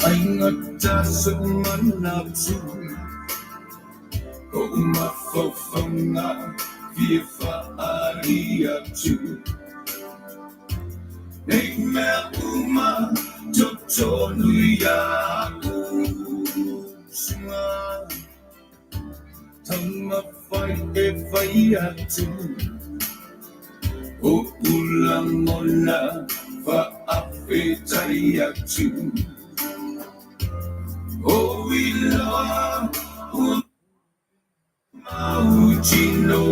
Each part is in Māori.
Anh ngất ra sức mắn nào chú Cậu mà phâu phong ngã Phía phá aria chú Nếch mẹ uma Chốt cho nuôi ya Sunga Thầm mà phải kê vây ya chú Ô ulang mola Và áp về tay ya chú Oh, we love Mauchino.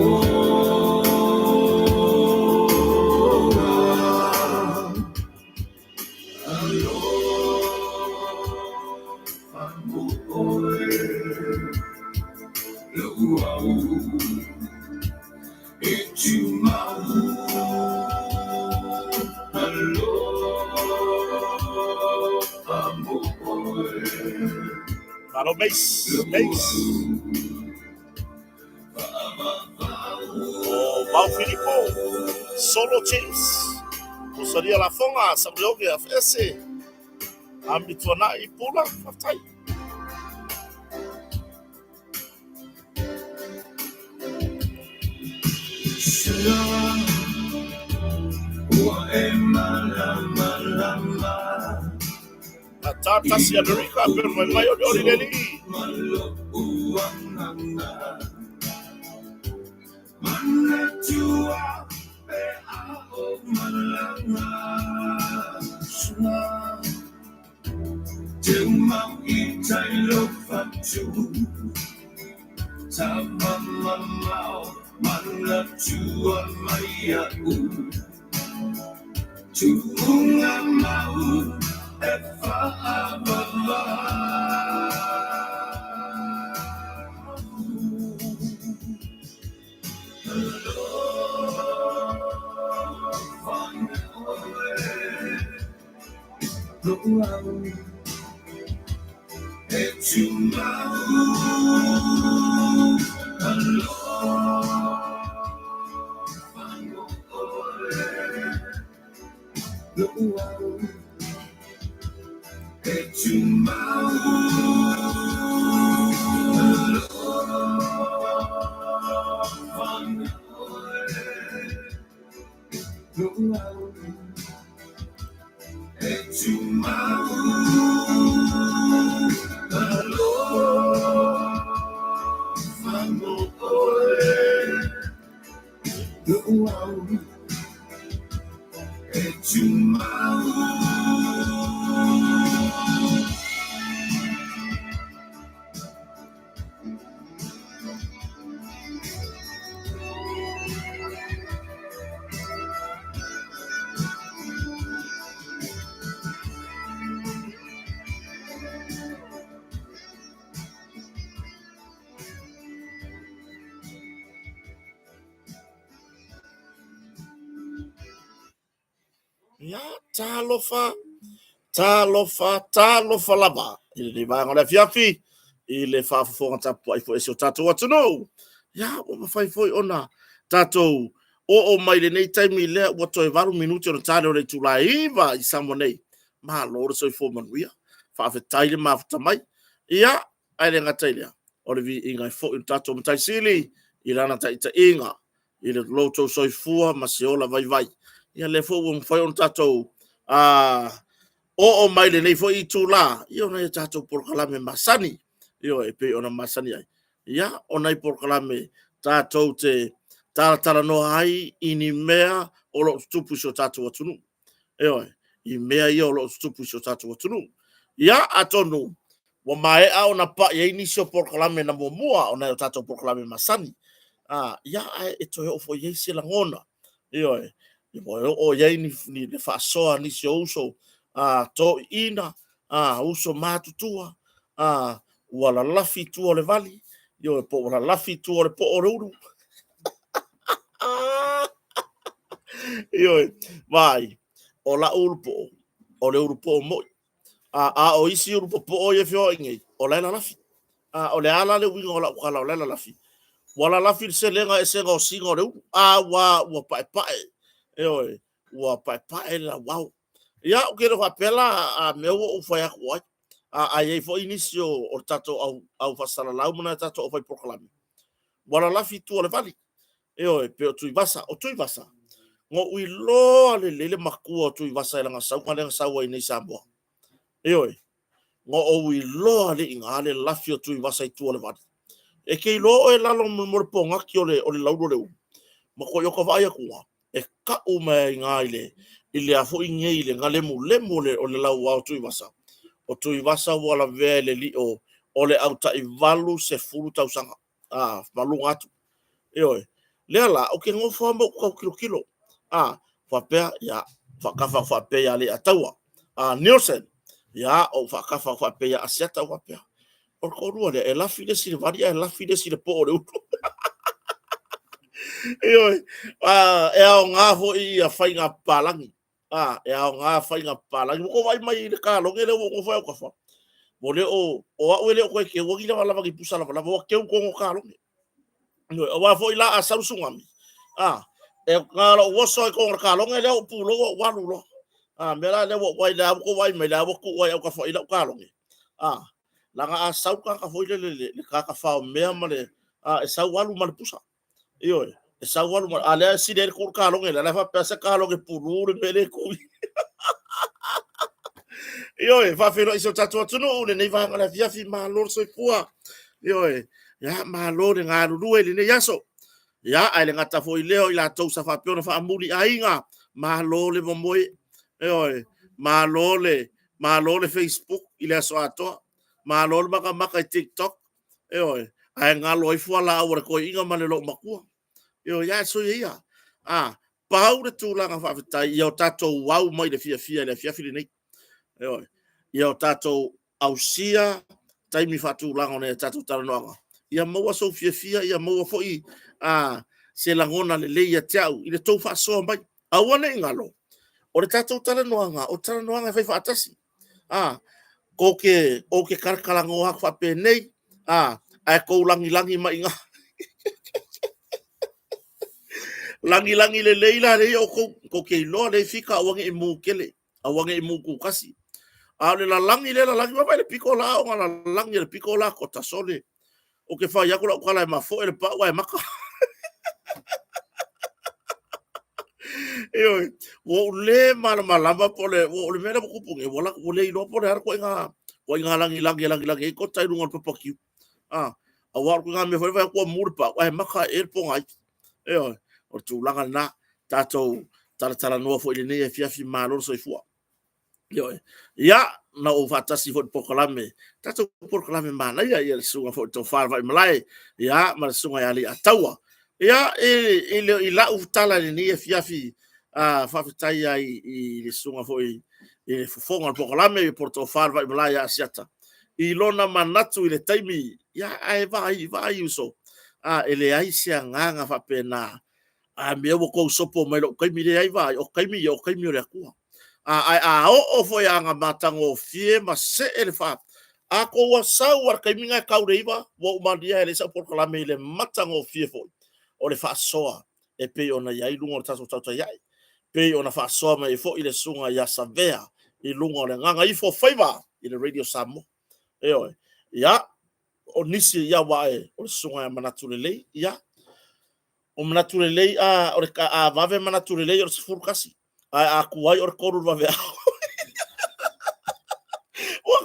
Hello, Pamoy. Luau. Ichimau. Hello, Pamoy. Battle base. Val Filippo, Solo Chase, usaria la fonga samjoge afese, ambituana ipula fatai. Tata si America per mayo di Origani. Manatua pe ao malanga suna Till mau itai lo fatu Tama mau manatua maya Tuunga mau efa ababa Luau Echumau Hello Fango Ole Luau Echumau Hello Fango Ole Luau Echumau Hello Fango Ole Luau Echumau Ya talofa lava. Ile va ngala fiafi. Ile fa fo tapu ai fo eso tatu watu no. Ya o mafai foi ona tato o mai le nei time ile watu e varu minuti ona tano le tulaiva I samone. Ma lor so fo manuia. Fa fe taile ma fa mai. Ya ai le ngataile. O le vi inga fo tato mtai sili. Ilana taita inga. Ile loto so fua masiola vai. Ia le fo un foi un tato o mai le nei foi tu la io nei tato por kalame masani io e pe ona masani ai ia ona I por kalame tato te tala no ai ini mea o lo stupu so tato watunu io I mea io lo stupu so tato watunu ia atonu wa mai a ona pa ia ini so por kalame na mua ona tato por kalame masani ia e to o fo ye sila ngona Io o ye ni le fa so ni se uso to ina uso matutua wala lafi tu o le vali io po wala lafi tu o le po o uru io vai o la urpo o le urpo mo o isi urpo po o ye fio ngi o la lafi o le ala le wingo la kala o la lafi wala lafi se lenga e se go singo le wa pai io wa pai la wow ia o ke ro pela me o foi a ko ye fo inicio o tato au fasala lau mana tato o foi proclame wala lafi tu o le vali io pe o tu vasa ngo ui lo le makua tu vasa langa sau kana sau ai nei sambo io ngo o ui lo le inga le lafi o tu vasa tu o le vali e ke lo e lalo mo po ngaki o le laudo le ma ko yo ko vai ku e ka o mai ngaile ile a fo inge ile ngale mu le o le lau au tu vasa o tu vasa wala vele li o le auta i valu se furu tau sanga valu atu io le ala o ke ngo fo mo ko kilo fa pe ya fa ka fa pe ya le atawa Nielsen ya o fa ka fa pe ya asiata wa pe o ko ru le e la fide si varia e la fide si le po le io e o nga fo i a fa nga palangi e o nga fa nga palangi ko vai mai le ka lo ngele ko fa ko fa mo le o le ko ke wo ki la la ki pusa la wo ke ko ka lo o wa fo ila a salusungami e ngalo wo so ko ka lo ngele o pulo wa lu lo mera le wo wai la ko wai me la wo ko wai ka fo ila ka lo la nga sau ka fo le ka fa me ma le e sau walu ma pusa io e sau walu ma ale si de ko ka lo ngele la fa pesa ka lo ke pulu le pele ko io fa fe no iso tatu no le nei va la via fi ma lo so fua io ya ma lo de nga lu le ne yaso ya ai le ngata fo leo ila tau sa fa pio fa amuli ainga ma lo le mo ma lo le Facebook ile so ato ma lo maka TikTok ai nga lo i fo la o ko inga ma le lo makua ya so ia pau de tu la fa ta yo tato wow mai de fia nei ia o tatou ausia taimi fatu lango ne tatou talanoaga ia maua so fia ia maua foi se langona le leia tau i le tou faasoa mai aua nei ngalo o le tatou talanoaga fai faatasi o ke kalakalango aku faapenei ae kou langilangi mai nga langilangi le leila le o ko ke iloa le fika awange i mukele awange i mukukasi le la langi mai le piko la o la langi le piko la ko tasole o ke fa ya ko la ma fo le pa wa maka wo le malama po le wo le mera ko punge wala wo le no po le ko nga langi ko tai lunga po ki a wa ko nga me fo ko murpa wa maka el po ngai o tu langa na tato tala no fo le ne fia fi malo so fo ya na o fatasi fo proclame tato proclame mana ya sunga fo to far vai malai ya ma sunga ya li atawa ya la utala ni fiafi fa fitai i sunga fo fo ngal proclame porto far vai malai ya siata lona manatu ile taimi ya ai vai uso ele ai sia nganga fa pena me ko sopo mai lo kai mi ai vai o kai mi le ku o foi anga matango fie ma se ele fa ko wa sau ar kai minga kaureiva wo mandia ele sa por kala mele matango fie foi o le fa soa e pe ona yai lungo taso tata yai pe ona fa soa mai fo ile sunga ya savea i lungo le nganga i fo faiva i le radio samo ya o nisi ya wae o sunga ya manatulele ya o manatulele o le ka vave manatulele o furkasi kuai or koru vave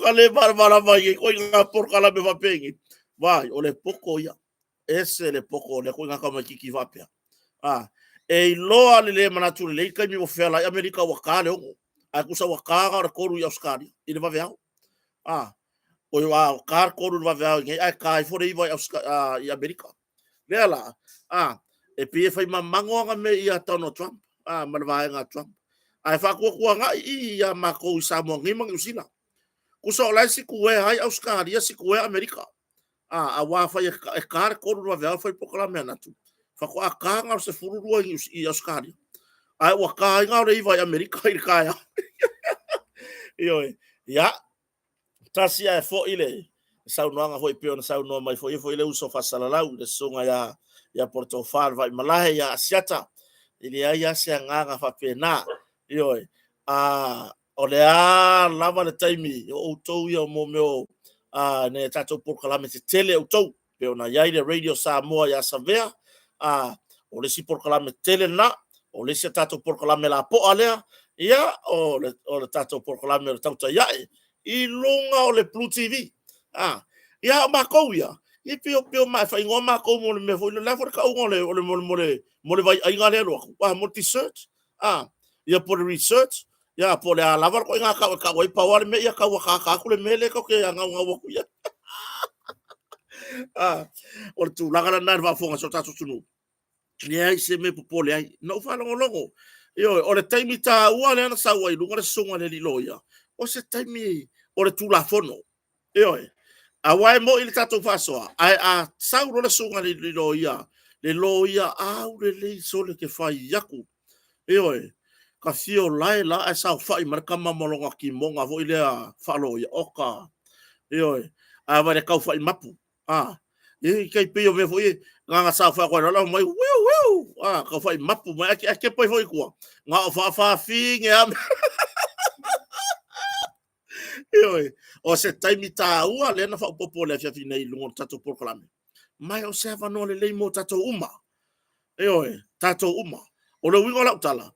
kale bara mai ko nga por kala me vapengi vai o le poko ya ese le poko le ko nga kama kiki vapia e loa le manatu le kai mi ofela Amerika wa kale o akusa wa kara koru ya skari ile vave o wa kar koru vave ngai ai kai for i vai i Amerika lela e pia fai mamango nga me ia Donald Trump manavai nga Trump ai fa ko nga ia mako isa mo ngimang usila kuso lai si kuwe hai Australia si kuwe Amerika a wa fai e kar ko ru va fai proclame na tu fa ko aka nga se furu i Australia ai wa ka nga re vai Amerika i ka yo ya tasia e fo ile sau noanga foi peona sau no mai foi ile uso fa salalau de songa ya Portofar vai malahe ya asiata ile ya sianga fa pena yo ole lava le taimi o to ya mo meu ne tato por kalame se tele o to peona ya ile radio Samoa ya savea ole si por kalame tele na ole si tato por kalame la po alea ya ole tato por kalame o tauta ya i longa o le Blue TV ia makou ia i pio mai fai ngoma makou mo le me foi le la for ka ngole mo le vai ai ngale lo mo research ia por research ia por la lavar ko nga ka wai power me ia ka ka ku le mele ko ke nga wa ku ia o tu la gana na va fonga so ta tunu ia se me po le ai no fa longo io o le taimi ta ua le na sa wai lu ngare songa le lo ia o se taimi o le tu la fono io a wai mo il tato fasoa ai sauro le sunga le loia au le sole ke fai yaku ka fio lai la ai sa fai marka mamolonga ki monga vo ile fa loia oka a va le kau fai mapu kai pe yo me foi nga sa fa ko la mai ka fai mapu mai ke poi foi ko nga fa fi nge o se taimi ta ua le na fa popo le fia fina i lungo tato proclame mai o se va no le mo tato uma tato uma o le wingo la utala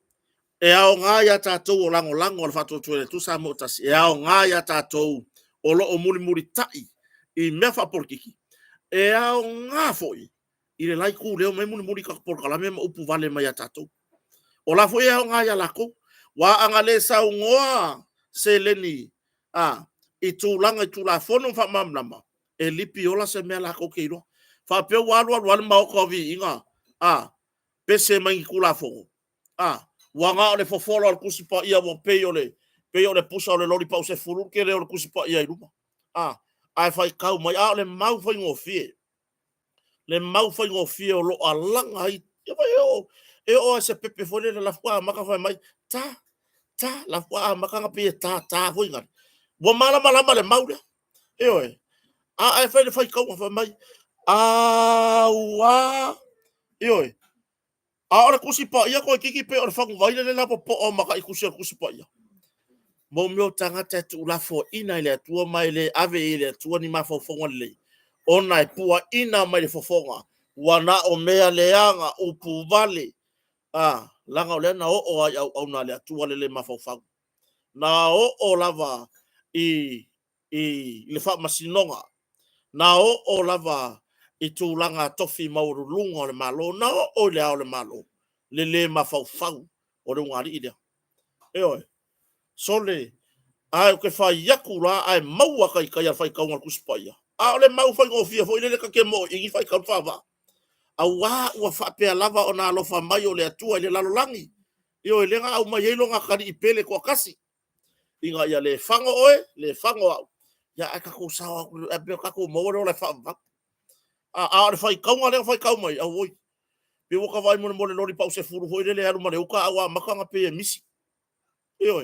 e ao nga ya tato o lango le fa to tu sa mo tas e ao nga ya tato o lo o muri tai i me fa porkiki e ao nga foi i le lai ku le o me muri ka proclame ma upu vale mai ya tato o la foi ao nga ya lako wa anga le sa ngoa se leni i tūlanga i tūla whono wha mamlama e lipi ola se mea lako keiro wha peo walu mao kawi inga pese mangi kula whongo wanga o le fofolo al kusipa ia wa peo le pusa o le lori pau se furu ke le o le kusipa ia i ruma ai whai kau mai le mau whai ngō fie o lo alanga i e o se pepe fone le lafua maka whai mai ta lafua maka ngapi ta fwoi ngari wa malama le maure ai fai kau fa mai wa ora kusipa ia ko kiki pe or fangu vai le la po o maka ikusi kusipa ia mo meu tanga te tu la fo ina ile tua mai le ave ile tua ni ma fo fonga le ona e pua ina mai le fo fonga wana o mea leanga upu vale langa le na o ai au na le tua le ma fo fangu na o lava i le fa masinonga na o lava i tūlanga tofi mauru lunga o le malo na o le malo le mafau o le ngari idea so le ai ke fai yaku la ai maua kai fai kaunga kuspaia o le mau fai ngofia fo ile ka ke mo i fai kau fava ua fa pe lava o na alofa mai o le atua le lalolangi le nga au mai longa kari i pele ko kasi inga ia le fango au ya ka ko sawa e be ka ko mo le fa le fai kaunga le fai kau mai au oi pe wo ka vai mo le lori pau se furu foi le aru mare uka awa makanga pe misi o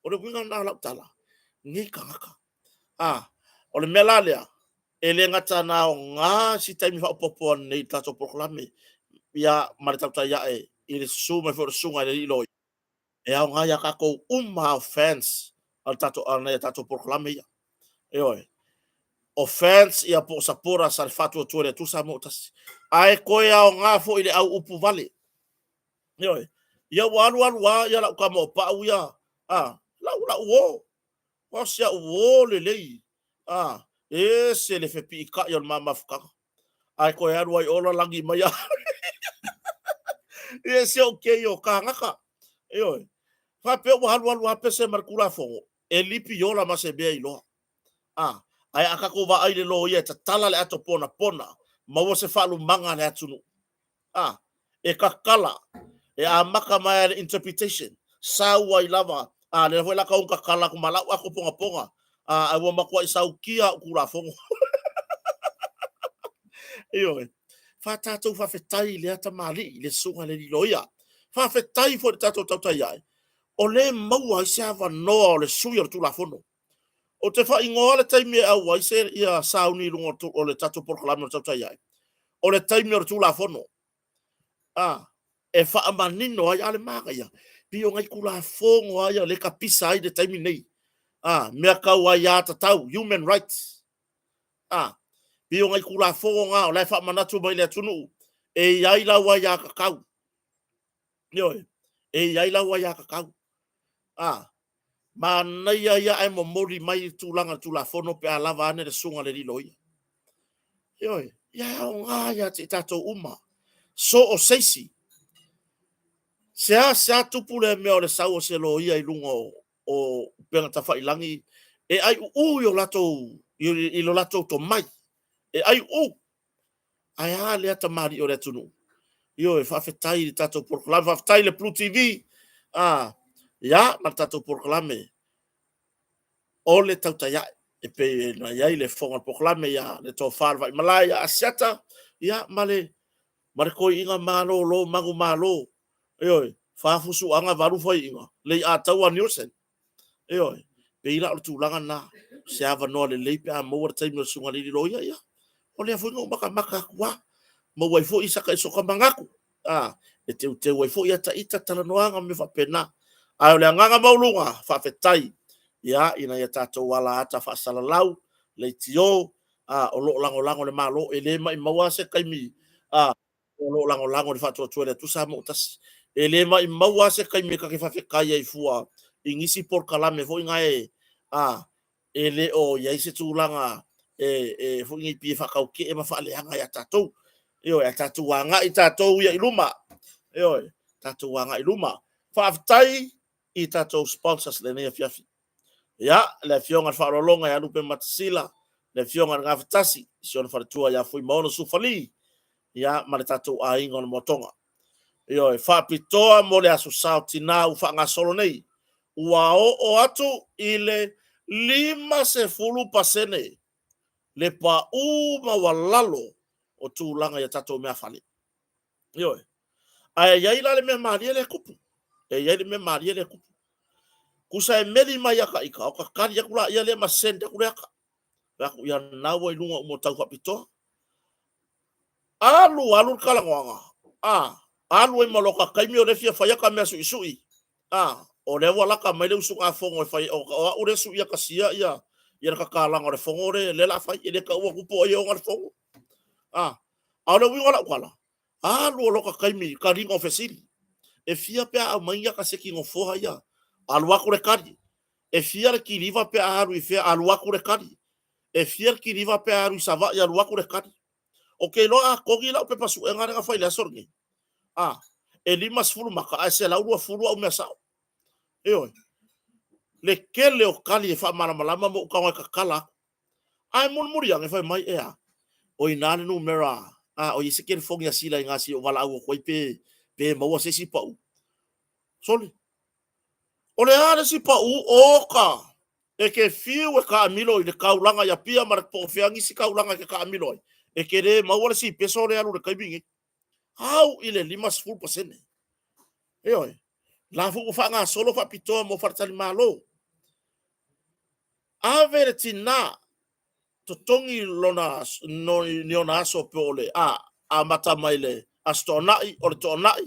le winga na la tala ni kanga o le melalea ele ngata na o nga si taimi fa popo nei tato proclame ya maritauta ya i le suma for sunga le loi e au nga ya ka ko fans al tato proclame ya offense ia po sapora sa fatu tu le tu sa motas ai ko ia o nga fo ile au upu vale ia walu ia la ka mo pa uia la wo sia wo le se le fe pi ka yo mama fka ai ko ia ruai ola langi mai se okay yo ka ngaka fa pe walu pe se markula fo e lipi yo la ma se be ilo ai aka ko va ai le lo ia ta tala le ato pona ma wo se falu manga le atunu e kakala e a maka mai interpretation sau ai lava a le foi la ka unka kala ku malau ako ponga ponga a wa makwa sau kia ku la fongo io fa tatou fa fetai le ata mali le sunga le loia fa fetai fo tatou tautai ai o le maua i se ava noa o le sui o tu la fono o te fa ingoa le taimi au ai se ia sauni lungo o le tatou porkalame o tautai ai o le taimi o tu la fono e fa amanino ai ale manga ia pio ngai kula fongo ai le kapisa ai de taimi nei mea kau ai ata tau human rights pio ngai kula fongo nga o le fa manatu mai le tunu e ai la wa ya kakau yo e ai la wa ya kakau ma ia ia ai mo mori mai tulanga tula fono pe alava ane le sunga le liloi yo ia o nga ya te tato uma so o seisi se tupu le mea o le sau o se lo ia i lungo o penga tawhailangi e ai u yo lato i lo lato to mai e ai ai a le ata mari o le tunu yo e whawhetai i tato porklame whawhetai le Blue TV ya ma tato porklame o le tautai e pe na iai le fonga porklame ya le tō whārwai malaya asiata ya male koi inga malo lo magu malo yo fafusu anga varu foi inga le atawa Nielsen yo pe ila o tulanga na se ava no le pe a mo tai mo sunga li loia ya o le foi no maka kwa mo wai foi saka so ka mangaku e te wai foi ata ita tala noanga me fa pena a le nganga maulunga fa fetai ya ina ya tato wala ata fa salalau le tio o lo lango le malo e le mai maua se kaimi o lo lango le fa to le tu sa mo tas e le mai maua se kaimi ka ke fa fe kai ai fua ingisi por kalame fo ngai e le o ya se tulanga fo ngi pi fa ka ke e ma fa le anga ya tato yo ya tato wanga i tato ya iluma yo tato wanga iluma fa tai i tato sponsors le ne fiafi ya le fionga fa rolonga ya lupe matsila le fionga nga fatasi sion fa tua ya foi mono sufali ya ma le tato a ingon motonga yo fa pitoa mo le aso sauti na u fa nga solo nei ua o atu ile 50% le pa u ma walalo o tūlanga ya tato mea fali yo ai ai la le me maria le kupu ai le me maria le kupu kusa e meli mai aka ika o ka kari ya kula ia le masende kula aka aku ia nawa i lunga umo tau kapito alu kala ngoanga alu e maloka kaimi o le fia faya ka mea sui o le wala ka mai le usunga fongo e fai o ure su ia kasia ia ka kala ngore fongo le la fai ele ka ua kupo ia ngore fongo ale wi wala kwala alu loka kaimi ka ringo fesili e fia pe a mai ka seki ngo foha ia alu akure kari e fia ki riva pe aru i fia alu akure kari e fia ki riva pe aru i sava ia alu akure kari okay lo a kogi la pe pasu e ngare ka fai la sorgi e limas fulu maka a se la ua fulu au mesa le kele o kali e fa malama mo ka ka kala ai mun muri ang e fai mai o inane no mera o yese ken fongi asila ngasi o wala au ko pe mo se si pa soli o le ana si pa oka e ke fiu e ka amilo i le kaulanga ya pia mar po fiangi si kaulanga ke ka amilo e ke re mawala si peso le alu le kaibingi hau ile 5% la fu fa nga solo fa pito mo fartali malo avere tina to tongi lona no niona so pole a mata maile astonai o tonai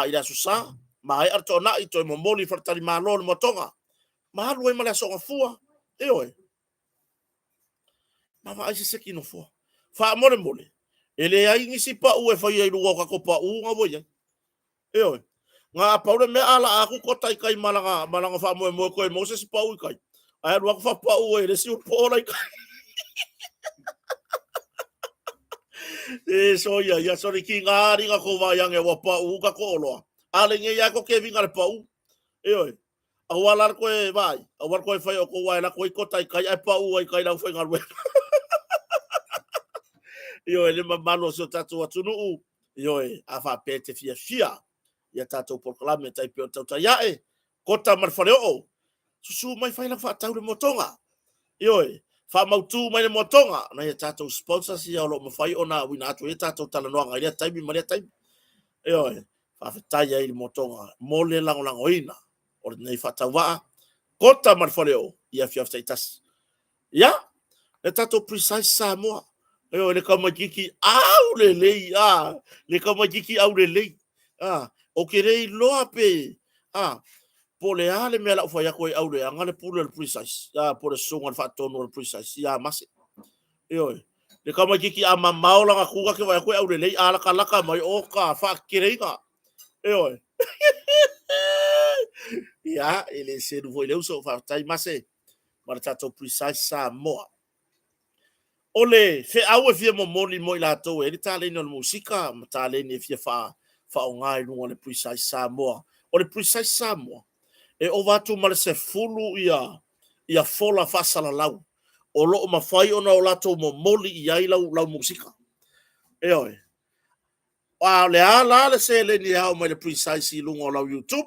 ila susa mai artonai to mo moli fartali malo mo tonga malu e mala so fua ma va se ki no fua fa mole ele ai ngisi pa u e fa ia lu ka ko pa u nga boya nga paule me ala aku kota kai malanga fa mo ko mo se pa u kai ai lu fa pa u e si po lai so ya so ki ngari nga ko va yang e wa pa u ka ko lo ale nge ya ko ke vinga pa u awalar ko e vai awar ko e fa ko wa la ko kota kai ai pa u ai kai la fa ngar we ele mamalo so tatu atunu Ioe, afa pete fia. Ia tātou proklame tai pio tau tai ae. Kota marwhare o. Susu mai whaila whaatau le motonga. Ioe, wha mautu mai le motonga. Na ia tātou sponsors ia olo mawhai o na wina atu. Ia tātou tala noanga. Ia taimi, maria taimi. Ioe, whawhetai ai le motonga. Mole lango ina. O le nei whaatau waa. Kota marwhare o. Ia fiaftai tasi. Ia, le tātou precise sa moa. Ioe, le kamagiki au le lei. Le kamagiki au le lei. O ke rei loa pe po le ale mea la ufa ya koe au le anga le pule le precise po le sunga le whaatono le precise mase le kama kiki a mamao langa kuga ke wai koe au le lei alaka laka mai o ka whaakireiga ele se nu foi leu so whaatai mase ma le tato precise sa moa ole fe au e fia momoli mo i lato e ta le no musika ma ta le ni fia fa o ngai no le precise Samoa o le precise Samoa e o watu male se fulu ia fola fasala lau o lo ma fai ona o lato mo moli ia i lau musika oi a le ala le se le ni au mai le precise i lungo lau YouTube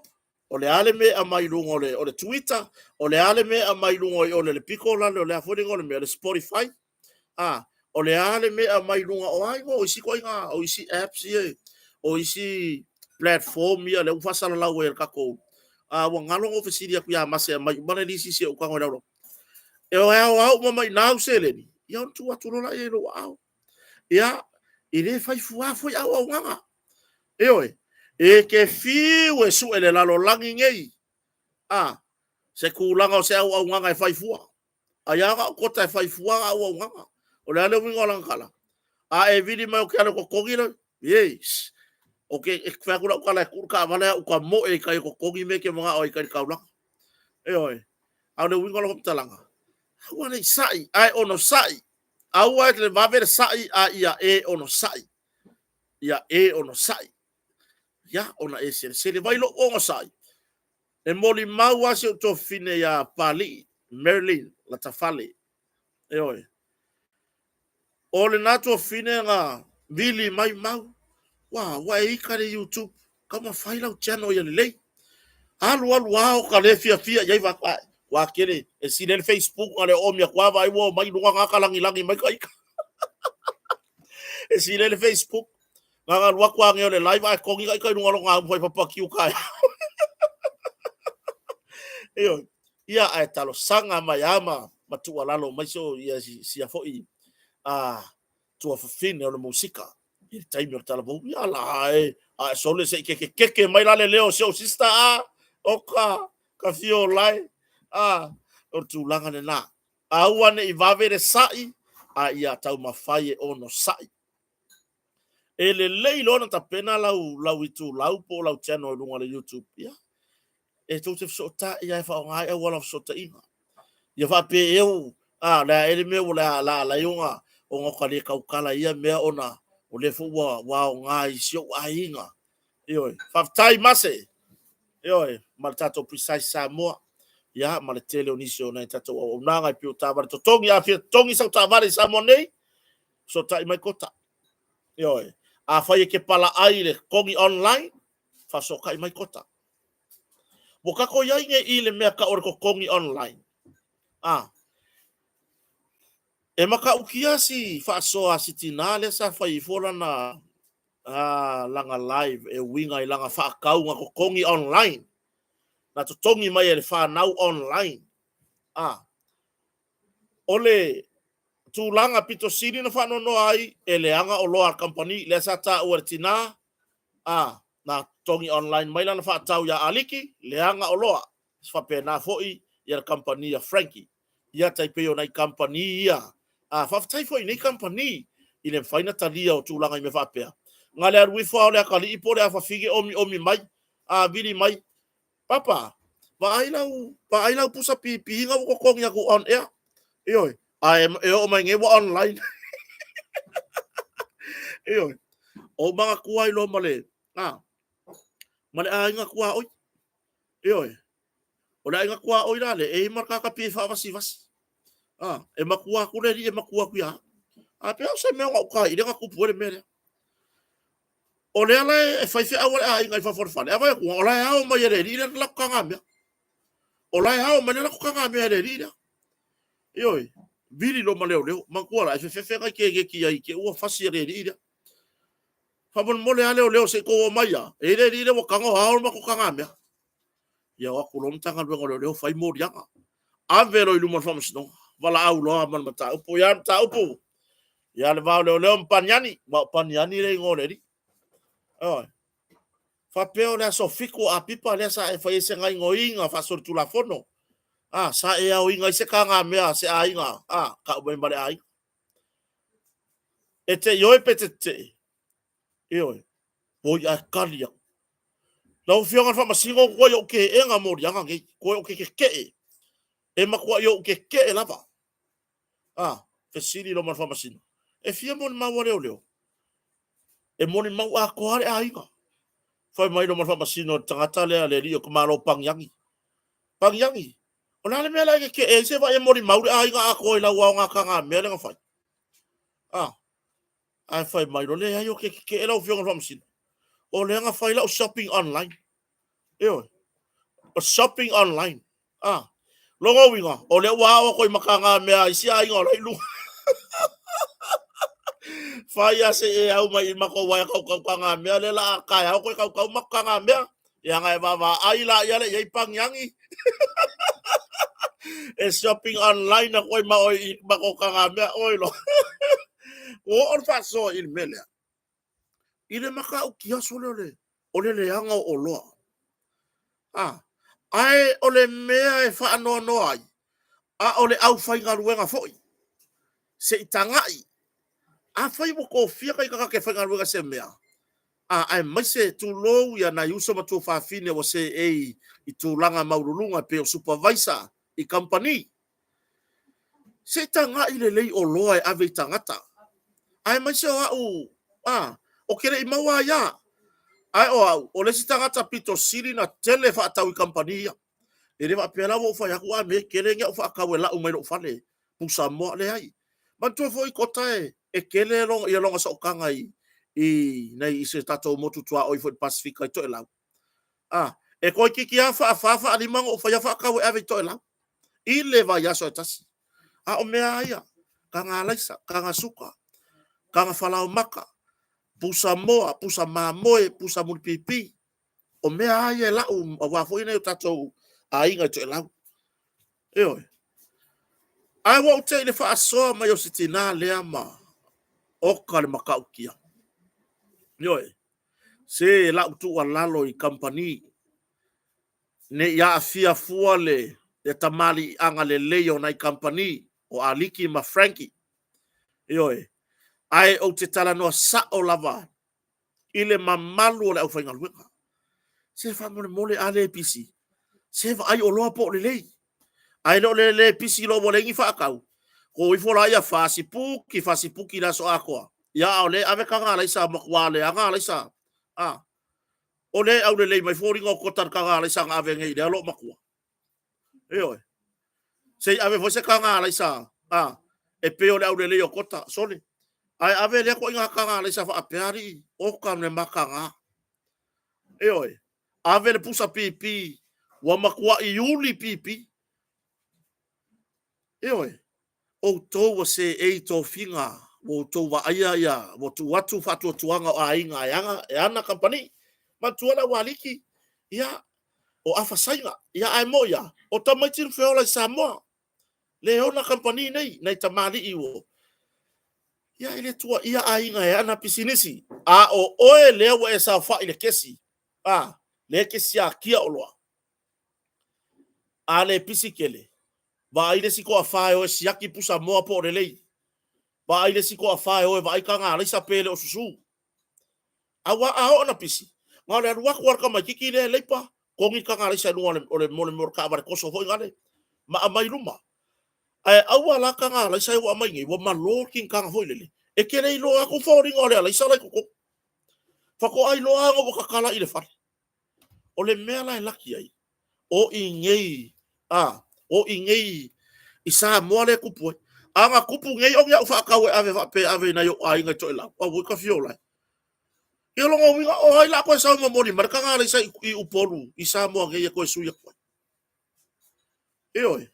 o le ale me a mai lungo o le Twitter o le ale me a mai lungo o le piko la le afodi ngole me le Spotify o le ale me a mai lunga o ai o isi ko inga o isi apps ye o isi platform ia le ufasala la wer kako wa ngalo o fesiria ku ya mase mai mana disi se o kango dalo e o au mama na usele ni ia tu atu la e lo au ia ile fai fuwa foi au nganga e oi e ke fi we su ele la lo langi ngei se ku langa o se au nganga e fai fuwa aya ka ko ta fai fuwa au nganga o le ale wingo langa kala e vidi mai o ke ale ko kogila yes okay e fa kula kala ka vale o ka mo e kai ko kogi me ke mga o kai ka ula oi au le wingo lo talanga au nei sai ai ono sai au ai le va ver sai ia e ono sai ya ona e se le vai lo o sai e moli mau ase to fine ya pali Merlin la tafale oi o le nato fine nga vili mai mau wa e kare YouTube kama faila o channel ya lei alu o kale fia ya va wa kere e si le Facebook ale o mia kwa vai wo mai lunga ka langi mai kai e si le Facebook nga wa kwa nge le live ai ko ngi kai lunga nga foi papa kiu kai ia ai talo sanga mayama matu alalo mai so ia si afoi tua fine o musika il time o talabo ya la sole se ke mai la leo se o sista oka ka fio lai o tu langa na wane i va vere sai ia tau mafai ono sai ele leilo na tapena lau itu lau po lau channel lunga le YouTube ya e tu te sota ia fa ngai e wala sota ina ia va pe eu la ele me la yunga o ngokale kaukala ia me ona o le fu wa ngai sio ainga faftai mase mal tato precise Samoa ya mal tele onisio na tato o nanga pio tava to tongi a fia tongi sa tava Samoa nei so tai mai kota a fai ke pala ai le kongi online fa so kai mai kota boka ko ia nge ile me ka or ko kongi online e maka ukia si fa so asitinale sa fai fola na langa live e winga i langa fa kau nga ko kongi online na to tongi mai e fa now online ole tu langa pito siri na fa no ai e le anga o loa company le sa ta uertina na tongi online mai lana fa tau ya aliki le anga o loa fa pe na foi ya company ya Frankie ya tai pe o nai company ya fa tai foi nei company ile faina talia o tu langa me fa pe ngale ar wi fa ole ka li po le fa fige omi mai vili mai papa pa ai lau pusa pi nga ko kong ya ko on air o mai nge online o mga kuai lo male male ai nga kuai oi o la nga kuai oi dale e marka ka pi fa vas e makua ku le e makua ku ya pe o se me nga ka ide ka ku pore mere O le ala e fai fe awale a inga i fa forfale. A vai ku o la hao mai re ri la kanga me. O la hao mai la kanga me re ri. Ioi. Viri lo maleo mankuala e fe ga ke ki ai ke o fasi re ri. Fa bon mole ale o leo se ko o mai a. E re ri o kanga hao ma ko kanga me. Ia wa ku lom tanga lo leo fai mo rianga. A vero i lumo fa msno. Wala au lo man mata. Upo ya ta upo. Ya le va leo panyani. Ma panyani re ngore ri. Oi. Fa peo le so fico a pipa le sa e fa ese ngai ngoinga fa so tu la fono. Sa e au inga se kanga mea se ainga. Ka ube mbale ai. E te yoi pete te. Ioi. Oi a kalia. Lau fionga fa masingo ko yo ke enga mori anga ngi. Ko yo ke. E makua yo ke lava. Fe siri lo man fa masino. E fia mon ma wale leo. E moni mau a ko are ainga. Fai mai lo man fa masino tangata le rio ko malo pangyangi. Pangyangi. Ona le mela ke e se vai mori mauri ai nga ko ila wa nga kanga mele nga fai. Ai fai mai lo le ai o ke ela o fiong from sin. O le nga fai la o shopping online. Eo. O shopping online. Longo winga o le wa ko makanga me ai si ai nga lu. Fai se e au mai mako wa ka kanga me le la ka ya ko ka makanga me. Ya nga ba ai la ya le yai pangyangi. E shopping online na koy mako kanga me oi lo. O on fa so il mele. Ile maka o kia so le. O le anga o loa. Ai o le mea e fa no ai. O le au fai ngaruenga foi. Se itangai. Fai mo ko fia kai ka ke fai ngaruenga se mea. Ai mai se tu lou ya na yuso ma tu fa fine o se i tu langa maurulunga pe o supervisor i company. Se itangai le lei o loa e ave tangata. Ai mai se o kere i maua ya. Ai o le si tangata pito siri na tele fa tau i kampania. E le va pela wo fa ya ku a me kere nge o fa ka wela o mai lo fale. Pusa mo le ai. Man tu foi kota e kele long ia longa so kanga i nei i se tato motu tua o i foi Pacifica i to ela. E ko ki kia fa ali mango o fa ya fa ka we ave to ela. I le va ya so tasi. O me ai kanga laisa kanga suka. Kanga fala o maka. Pusa moa, pusa mamoe, pusa mulpipi. O mea ai e lau, wa foi nei tatou a inga to e lau. Eo. Ai wa te le fa asoa mai o sitina lea ma. Oka le makau kia. Eo. Se lau tu a lalo i company. Ne ia afia fuale e tamali anga le leo nai company. O aliki ma Frankie. Eo. Ai o te tala noa sa o lava. Ile mamalu o le au whainga luenga. Se fa mole ale pisi. Se fa ai o loa po le lei. Ai no le pisi lo mo le ngi fa akau. Ko i fola ia fasi puki la so akoa. Ya ole ave kanga la isa makwale anga la isa. Ole au le lei mai fori ngo kotar kanga la isa ave ngai le lo makua. Eo. Se ave fo se kanga la isa. E pe ole au le lei o kota sole. Ai ave le ko inga kanga la isa fa apeari o kam le makanga. Eo. Ave le pusa pipi. Wa makua i uli pipi. Eo. O tō wa se e tō whinga. O tō wa aia ia. O tō watu whatu tuanga o ainga e ana kampani. Ma tuana waliki. Ia. O afa sainga. Ia ai mo ia. O tamaitin whiola i Samoa. Le ona kampani nei. Nei tamali i o. Ia ele tua ia ainga e ana pisinisi. O oe lewa e sa wha ile kesi. Le kesi a kia oloa. Le pisi kele. Ba aile si ko afai o siaki pusa moa po relei. Ba aile si ko afai o vai kanga alisa pele o susu. Awa ao na pisi. Ngale ruak warka mai kiki le leipa. Kongi kanga alisa nuane ole mole morka bare koso hoi ngale. Ma amai luma. Awa la kanga alisa wa mai ngi wa malo king kanga hoi lele. E kere ilo ako fori ngale alisa lai koko. Fako ai lo ngo kakala ile far. Ole mea lai laki ai. O ingei. O ingei isa moale kupu anga kupu ngei o ya fa ka we ave na yo ai nga toila o wo ka fiola Ia longo winga o hai la ko sa mo mori marka nga le sa I upolu I sa mo nge ko su ya ko. Oi.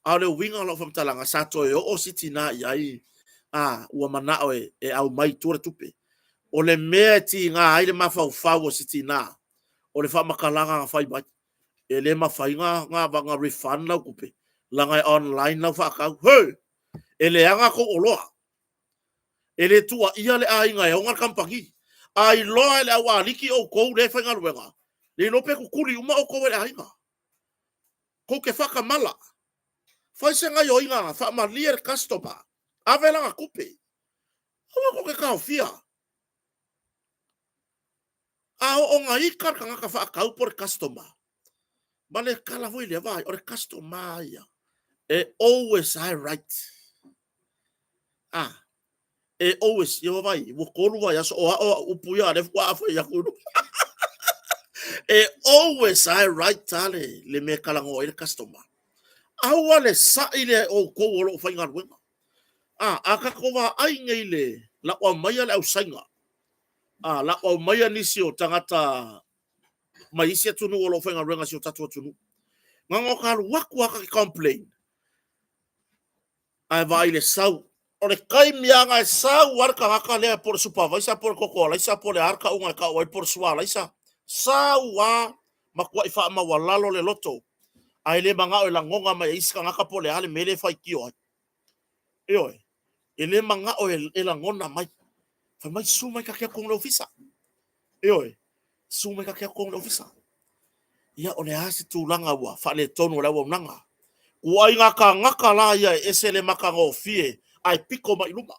A le winga lo fam talanga sa to o sitina ai. Ua mana o e au mai tura tupe. O le mea ti nga ai le mafau fau o sitina. O le fa makalanga nga fai bai. E le mafai nga vanga refund lau kupe. Langa online lau fa kau. Hey! E le anga ko oloa. E le tua ia le ai nga e o ngar kampangi. Ai loa le awa aliki o kou le whainga ruenga. Le no pe kukuri uma o kou le ainga. Kou ke whaka mala. Whai se ngai o inga, wha ma lier customer. Awe langa kupe. Awa kou ke kao fia. A o nga ikar ka ngaka wha kau por customer. Ma le kala hui le vai, o le customer ia. E always I right. E always, ia vai, wo koru vai, aso o upuia, le fwa afu ia kuru. E always I right tale, le me kala ngo le customer. Awa le sa ile o kou olo whainga ruenga. Aka kowa ai ngei le, la o maia le au sainga. La o maia nisi o tangata, mai isi atunu olo whainga ruenga si o tatu atunu. Ngango karu waku aka ki complain. Ai vai le sau. O le kai mianga e sau warka ngaka lea por supervisor por koko, laisa por le arka unga ka wai por sua, laisa. Sau wa, makua I wha walalo le loto. Ai le manga o langonga mai iska ngaka por le ale mele fai kio. Eoi. Ele manga o e langona mai. Fa mai sumai ka kia kong le ofisa. Eoi. Sumai ka kia kong le ofisa. Ia o le hasi tūlanga ua, wha le tonu le ua unanga. Ua inga ka ngaka la ia e ese le maka ngō fie, ai piko mai luma.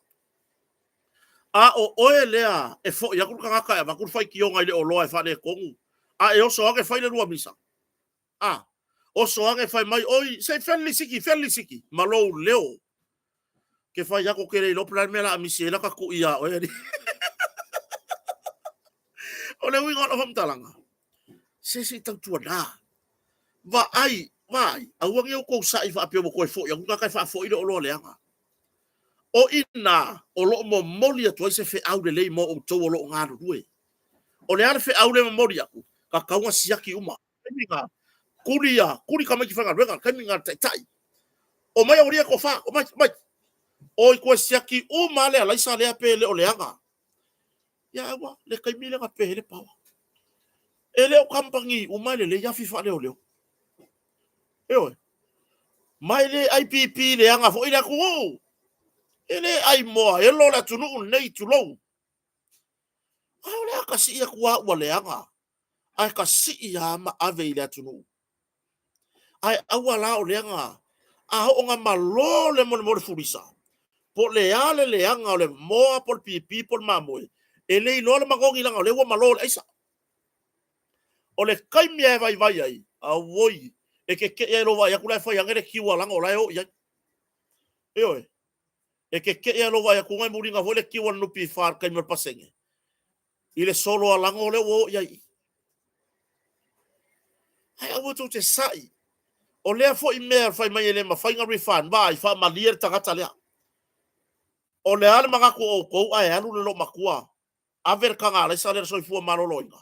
O oe lea, e fo, ia kuru ka ngaka e makuru fai ki onga i le o loa e wha le kongu. E oso ake fai le rua misa. Oso ake fai mai, oi, sei felli siki, malou leo. Ke fai yako kere I lopra mela a misi e laka ku ia, oe ni. O le winga o hamtalanga. Se tau tua nā. Vai, auangi o kou sa I wha apio mo koe fo, ia kuka kai wha fo I le o loa leanga. O ina, o lo mo moli atu ai se fe au le lei mo o tau o lo ngāru rue. O le are fe au le mo moli aku, ka kaunga siaki uma. Kaiminga, kuri ka mai ki whanga ruenga, kaiminga tai. O mai au ria ko wha, o mai. O I koe siaki uma le alaisa lea pe le o leanga. Ia ewa, le kaimile nga pe le pawa. E leo kampangi umai le ya fifa leo. Ewe. Mai le IPP le anga fo ina ku. Ele ai moa e lo la tunu nei tu lo. Ai le ka si ia ku wa le anga. Ai ka si ia ma ave ile tunu. Ai awala o le anga. O nga malo le mo furisa. Po le ale le anga le moa por pipi por mamoe. Ele no le magongi langa le wa malo le isa. O le kaimia vai ai. A woi. E ke e lo vai akula fa yangere kiwa langa o lai o ia. Eoi. E ke e lo vai akunga muringa vole kiwa no pi far kai mer pasenge. Ile solo langa o le o ia. Ai awo to te sai. O le fo I mer fai mai ele ma fainga refund vai fa malier tagata lea. O le ale manga ko ai alu le lo makua. Aver kanga le sale so fu maloloinga.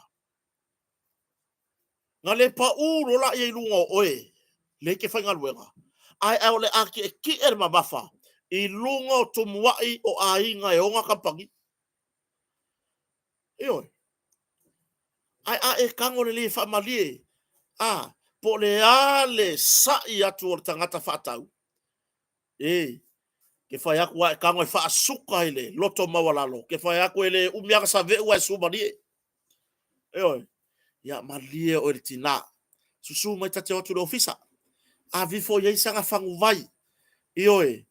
Nga le pa uro la I lunga oe. Le ke whainga luenga. Ai au le aki e ki er mabafa. I lunga o tumuai o ainga e onga kampangi. Eoi. Ai e kango le whamalie. Po le ale sai atu o tangata whatau. Ke whai aku e kango e whaasuka ele. Loto mawalalo. Ke whai aku ele umiaka sa veu e sumalie. Eoi. Ia malie o le tina. Susu mai tate o tu le ofisa. A vifo ye sanga fangu vai. Ioe.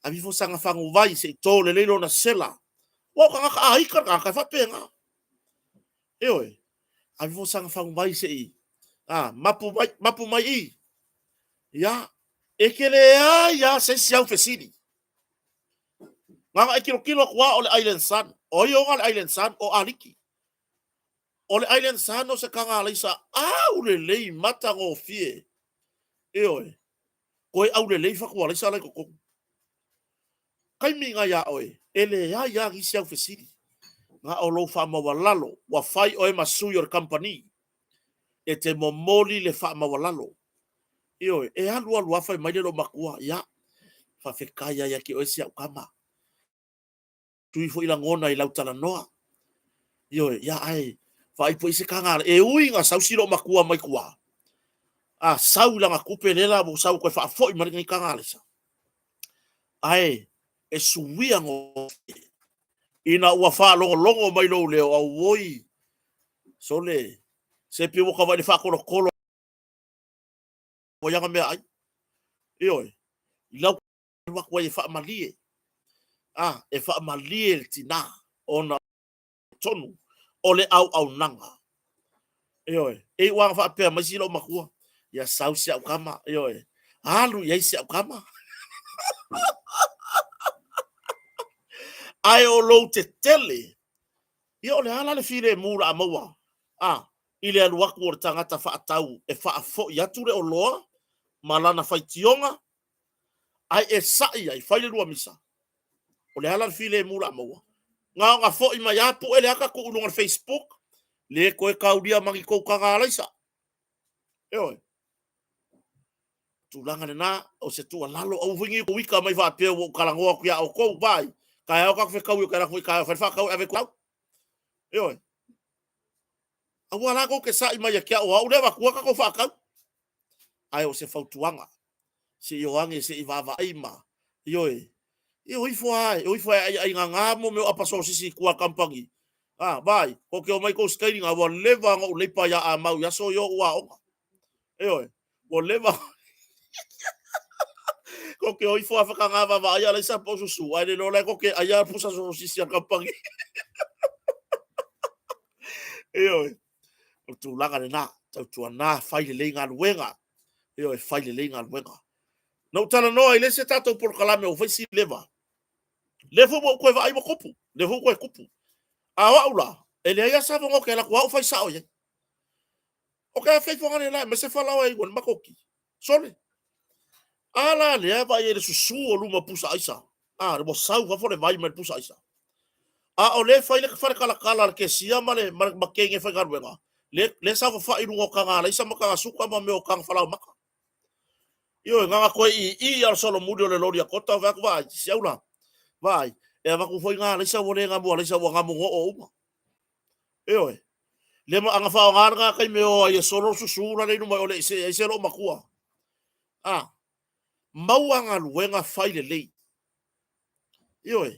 A vifo sanga fangu vai se to le lelo na sela. Wa ka ka ai ka fa penga. Ioe. A vifo sanga fangu vai se I. Mapu mai I. Ya. E kele ya se siau fesini. Nga e kilo kwa o le Island Sun. O yo ngal Island Sun o aliki. O le Island Sun no se kanga alisa. Au le lei mata ngo fie. Eoi. Koe au le lei whaku alisa lai koko. Kai minga ya oe. Ele ya gisi au fesiri. nga o lo fa mawalalo wa fai o e masu your company e te momoli le fa mawalalo io e alu afa mai le lo makua ya fa fe kaya ya ki o sia kama tui fo ila ngona i lautala noa io ya ai fa i po ise kanga e ui nga sau siro makua mai kua a sau la nga kupelela mo sau ko fa fo i mai kanga lesa ai e suwia ngo ina ua fa longo mai lo leo au woi sole se pi mo ka vai fa ko kolo mo yanga me ai io lau wa ko e fa malie e fa malie tina ona tonu ole au nanga io e wa fa pe ma silo makua ya sausi au kama io alu ya isi au kama ai o lo te tele io le ala le file mura amawa ile alu aku o tangata fa atau e fa fo ya ture o loa malana faitionga ai e sai ai faile lua misa o le ala le file mura amawa nga fo i mai apu ele aka ku ulunga Facebook le ko e kaudia mangi ko kanga laisa io tulanga na o se tu lalo au vingi ko wika mai va pe o kalangoa ku ya o ko vai ka ya ka fe kau ka ku ka fa kau ave kau yo a wala ko ke sa i mai ya o au le va ku ka ko fa kau ai o se fautuanga se yo ange se i va va ima yo yo i fo ai nga mo me apa so si ku kampangi vai ko ke o mai ko skating a wa leva ngo le pa ya a mau ya so yo wa o yo o leva ko ke oi fo fa nga va va ya le sa po su ai no le ko ke aya pusa so si kampangi yo o tu langa na tu na fai le nga luenga yo e fai le nga luenga no tala no ile se tato por kalame o fai si leva levo mo ko va ai mo kopu levo ko kopu a waula ele ya sa ngo ke la ko fai sa o ye o ka fai fo ngane la me se fala ai gon makoki sole ala le va ye su o luma pusa isa re mo sau va fo le vai me pusa isa o le fai le fa kala ke sia male ma ke nge fa garwenga le sa fa i ngo kanga la isa maka suka ma me o kanga fala maka yo nga ko i al solo mudio le loria kota va vai seula vai e va ku foi nga la isa wole nga mo la isa nga mo o uma yo le ma nga fa nga kai me o ye solo susura le no mo le se lo makua mauanga luenga fai le lei yo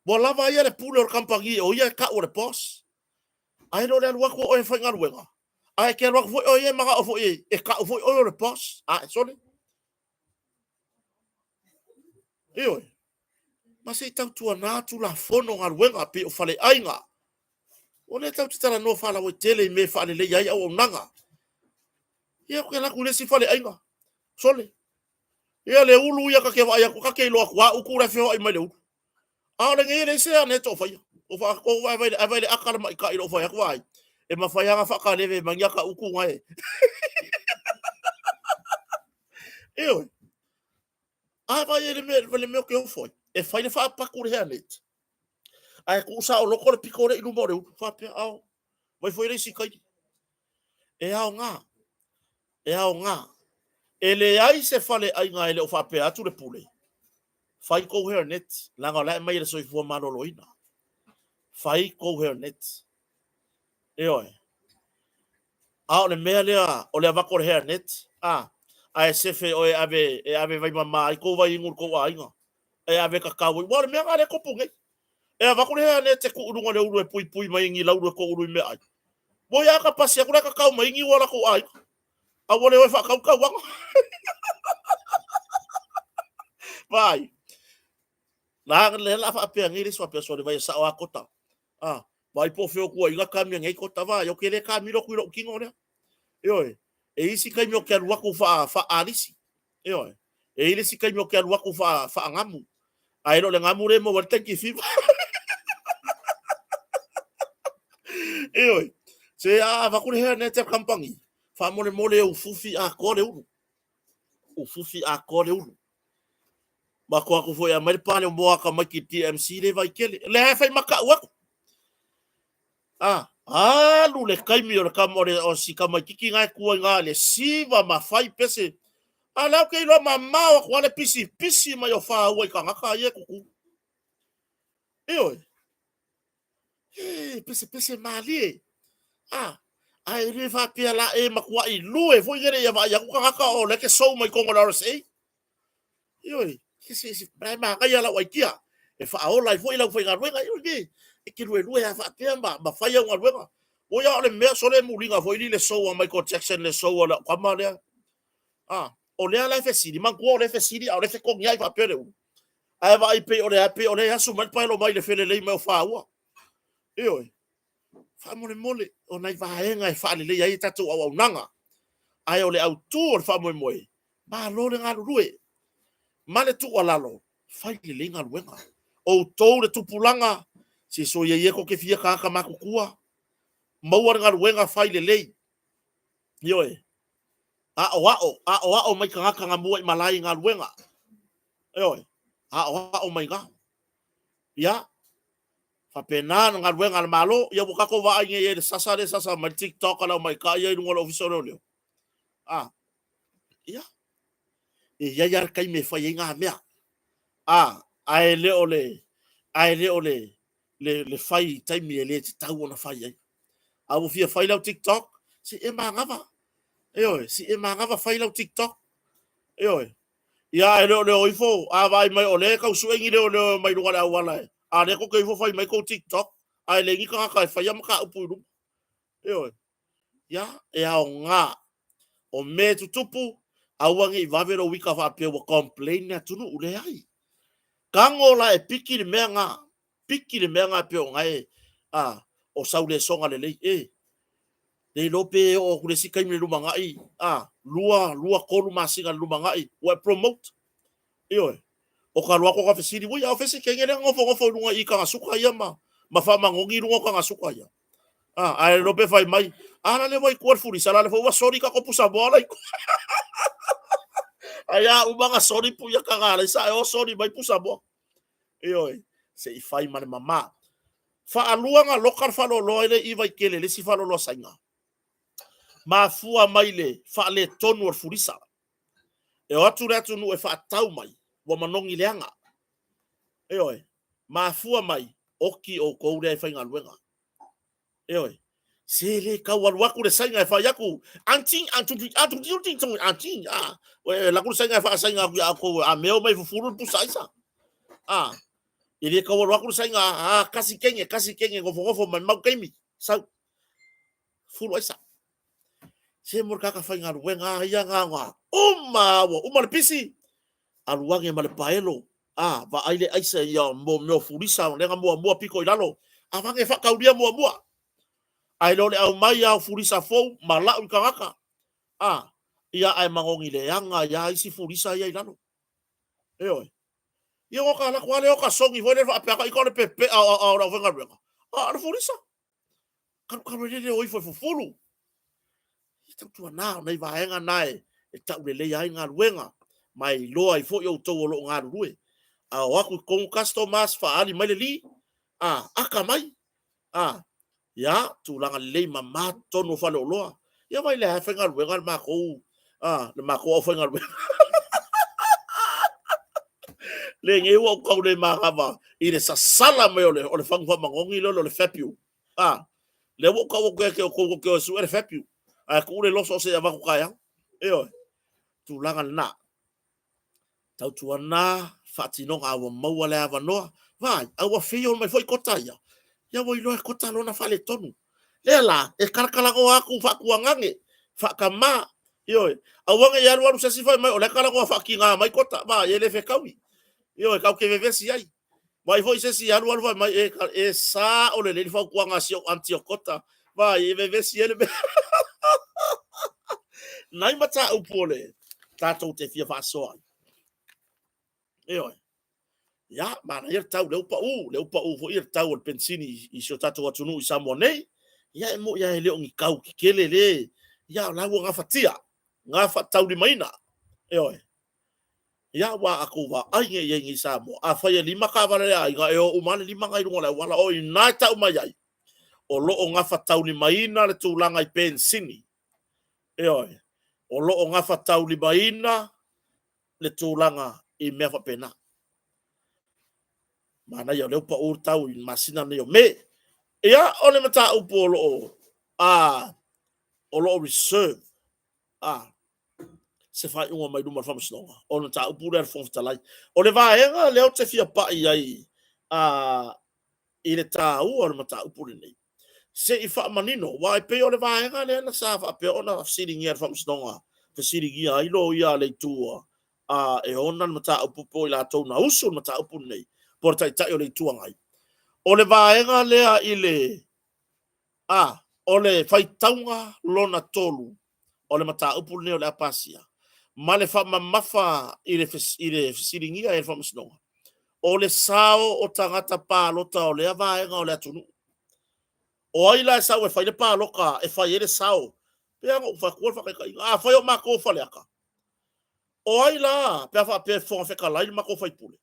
bo lava ia le pule o kampangi o ia ka o le pos ai no le wako o e fai nga luenga ai ke wako o ye maga o fo e ka o fo o le pos sole yo ma se tau tua na tu la fono nga luenga pe o fale ainga o le tau tala no fala o tele me fale le ia o nanga ia ko la kule si fale ainga sole ia le ulu ia ka ke va ia ko ka ke lo kwa u kura feo ai mai le ulu le ngere se ane to fai o fa ko vai le akala mai ka ilo fai ko ai e ma fai nga fa ka leve mangia ka uku ngai eu vai le me ke o foi e fai le fa pa ku le net ai ku sa o loko le pikore ilu mo le fa pe au vai foi le si kai e au nga ele ai se fale ai nga ele o fa pe atu le pule fai ko her net langa la mai le soi fo malo loina fai ko her net le mea lea o le avako le her net ai sefe o e ave vai mama ai ko vai ngur ko ainga e ave ka ka wa le mea le ko punge e avako le her net ku urunga le uru e pui mai ngi lauru ko uru me ai bo ya ka pasi ku ka ka mai ngi wala ko ai a wole we fa ka wa vai la le la fa pe ngi so pe so le vai sa wa kota vai po feo ku inga kamia ngai kota va yo kele kamiro ku ro kingo le e isi kai mo ke wako fa alisi e ile si kai mo ke wako fa ngamu ai no le ngamu re mo warte ki fi se va ku le net kampangi fa mole o fufi a ko le uru ba ko foi a mai pale mo ka maki TMC le vai kele le fa maka wako lu le kaimi o le kamore o si kamakiki ngai kua ngā le siva mawhai pese. Lau kei loa mamao kua le pisi mai o whāua I ka ngaka ia kuku. Oi. Pese mali ai re fa pia la makua I lue foi gere ia vai ku ngaka o le ke sou mai kongo la sei. Oi. Kisi bai ma ka ia la wai kia. E fa ola foi la foi garuenga oi. E ki lue a fa pia ma fai nga ruenga. O ia le me so le mulinga foi le sou a Michael Jackson le sou la kama le. O le ala fe sidi man ko le fe sidi o le fe ko ngai fa pere. Ai vai pe o le asu man pa lo mai le fele le me fa ua. Oi. Fa mole o nai vaenga e fa le ai tatu au nanga. Ai o le au tu o fa moe. Ma lo le nga rue. Ma le tu alalo. Fai le nga ruenga. O tou le tupulanga. Si so ye ko ke fia ka makukua. Mau nga ruenga fai le. Oi. A o mai ka nga mua I malai nga ruenga. Oi. A o mai nga. Ya. Fa pena nga ruenga malo ia buka ko wa nge ye sasa ma TikTok ala mai ka ia ngolo official leo. Ya. E ya yar kai me fa nga mea. Ai le ole. Le fai time le tau ona fai ai. A wo fia fai lau TikTok si e mangava. Si e mangava fai lau TikTok. Ya le oifo a vai mai ole ka usuengi le ole mai lugar a wala. A le ko ke fo fai mai ko TikTok. Ai le ngi ka fai am ka upu. Ya e a nga o me tutupu a wangi vavero wika fa pe wo complain na tunu ule ai. Kangola e piki le menga pe o ngai o saule songa le le lope o kule sika mi luma ngai lua kolu masinga luma ngai we promote o ka lua ko ka fesiri wo ya fesi kengele ngofo lunga I ka suka ya ma fa mangongi lunga ka suka ya ai lope fai mai ala le vai kuar furi sala le fo sorry ka ko pusa bola aya ubanga sorry pu ya ka ngale sa o sorry mai pusa bola se I fai mane mama fa aluanga lokar fa lo loile I vai kele le si fa lo sainga ma fua mai le fa le tonu or furisa e atu retu nu e fa tau mai wa manongi leanga ma fua mai oki o koure fa inga luenga se le ka waku le sainga e fa yaku anting la ku sainga fa sainga ko a meo mai fufuru pusaisa ile ka waku sainga kasi kenge ngofo mai mau kaimi sa fulu isa se mor ka fa inga luenga ia nga uma le pisi aluange male paelo va aile aisa ia mo furisa le mo piko ilalo avange fa kaudia mo ai lo le au mai au furisa fo mala u kangaka ia ai mangongi le anga ia isi furisa ia ilalo ia o ka la kwale o ka songi vo le fa pa ka le pepe a venga venga le furisa ka le oi fo fulu ita tu na nei vaenga nai e ta le ai nga luenga mai lo ai fo yo to lo nga rue a waku con customers fa ali mai li aka mai ya tu langa le mama tono fa lo ya vai le fa nga luenga ma ko le ma ko fa nga le nge wo ko le ma va I le sala me o le fang fa mangongi lo le fepiu le wo ko ke su le fepiu ku le lo so se va ko kaya tu langa na tau tuana fatino a wo mau le ava no vai a wo fio mai foi kota ya wo ilo kota no na fale tonu lela e karkala ko aku fa kuangange fa kama a wo ya lo se si foi mai o le kala ko fa kinga mai kota va ye le fe kawi ka ke veve si ai vai foi se si alu mai e sa o le fa kuanga si anti kota va ye veve si ele nai mata upole tato te fia fa so ya mana ia tau le upa fo ia tau le pensini I so tato atunu I samone ya mo ya le ngi kau ki kele le ya la wo ngafatia ngafa tau di maina ya wa aku wa ai nge ngi samo a fa ia lima ka vale ai ga o umane lima ngai ngola wala o ina tau mai ai o loo ngafa tauli maina le tūlanga I pensini. Eoi, o loo ngafa tauli maina le tūlanga I mea whapena. Mana ia leo pa ur tau I masina neo me. Ia, o le mata upo o loo, o loo reserve. Se fai unga mai ruma whamasnonga. O le mata upo rea whomftalai. O le vaenga leo te fia pai ai I le tā ua o le mata upo le nei. Se I whaamanino, wai pe o le vaenga le na sa wha pe o na whasiringi ar whamasnonga. Whasiringi ai lo ia le tua. E ona le mata upo po I la tau na uso le mata upo nei. Por tai tai o le tua ngai. O le vaenga lea I le o le whaitaunga lona tolu o le mata upu neo le apasia. Ma le whamamafa I le whasiringia e whamasnonga. O le sao o tangata pālota o le avaenga o le atunu. O aila e sao e whai le pāloka e whai ele sao. Pea ngā whakua whakaika. Whai o mako whaleaka. O aila pea wha whonga whekalai mako whai pule.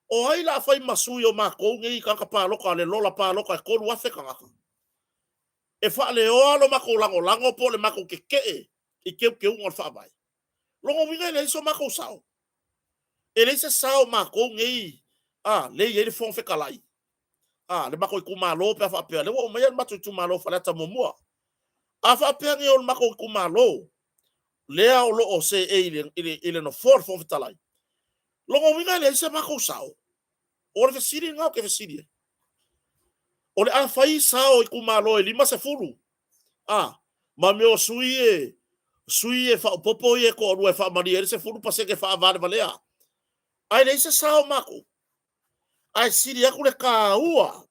O aila whai masui o mako ngei kanka pāloka le lola pāloka e kolu wheka ngaka. E wha le oalo mako lango po le mako ke I keu unga whaamai. Longo winga le iso mako sao. E le se sao mako ngei. Le yere fong whekalai. Le mako I kumalo pea whaapea. Le o mai matu I kumalo whalata momua. A whaapea nge o mako I kumalo. Lea o loo se ile no for fong whetalai. Longo winga le iso mako sao. O le whesiri ngau ke whesiri. O le awhai sao I kumalo e 5 sefulu. Ma me o sui e whaopopo I e ko orua e whaamari e se fulu paseke whaavare valea. Ai le se sao mako. Ai siri aku le kāua.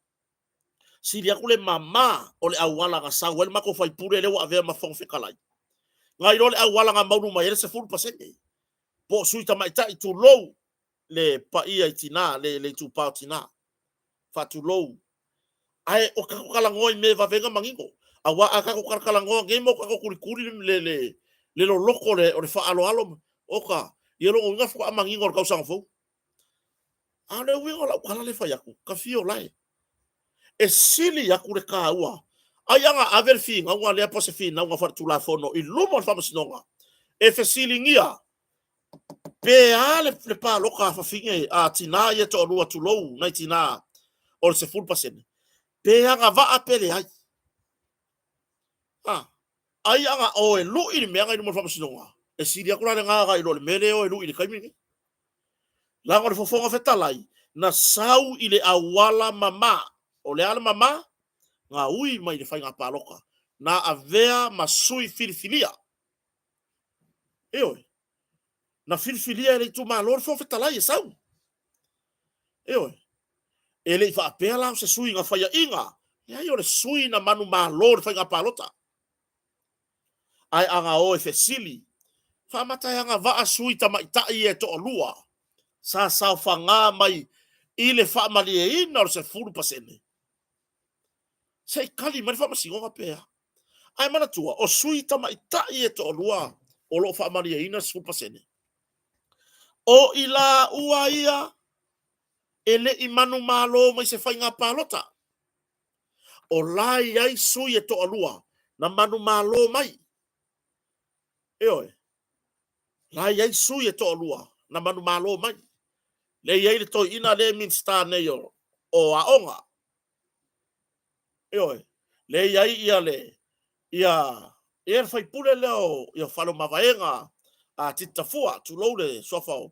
Siri aku le mama o le awala nga sao. Wale mako whai pure le wa avea ma whong whekalai. Ngai ro le awala nga mauru mai e se fulu paseke. Po sui tamaita I tu lou le paia I tina, le tu pao tina. Fatu lou. Ai o kakokalangoa I me vavenga mangingo. Awa akako kakokalangoa ngai mo kakokurikuri le lo loko le o le whaalo alo. Oka, I lo o nga whaka mangingo o kausanga fau. Le wingo la ukala le whai aku, ka fio lai. E sili aku le kāua. Ai anga aver finga, unga lea pose fina, unga whara tula whono, I lumo le whamasinonga. E whesili ngia. Pe ale le pāloka whawhinge a tina I e to orua tulou, nai tina o le se fulpasene. Pe anga vaa pele ai. Ai anga o e lui ni meanga I lumo le whamasinonga. E sili aku rane ngāga I lo le mere o e lui ni kaimini. Langa le fofonga whetalai, na sau I le awala mama, o le ala mama, ngā ui mai le whai ngā pāloka, na avea masui filifilia. Eoi, na filifilia ele tu malo le fofonga whetalai e sau. Eoi, ele I whaapea lau se sui ngā whaia inga, ia I o le sui na manu malo le whai ngā pālota. Ai anga o e whesili, whaamatai anga waa sui tamaitai e to o lua. Sa sao whanga mai I le whaamali e ina o se furu pasene. Se kali mani whaamasingonga pēa. Ai mana tua, o sui tamaitai e to o lua, o lo whaamali e ina se furu pasene. O I la ua ia, ele I manu malo mai se whainga pālota. O lai ai sui e to o lua, na manu malo mai. Eoi, lai ai sui e to o lua, na manu malo mai. Le iei le toi ina le minsta neyo o aonga. Eoi, le iei ia le, ia whai pule leo, ia whalo mawaenga, a tita fua, tu lou le sofao.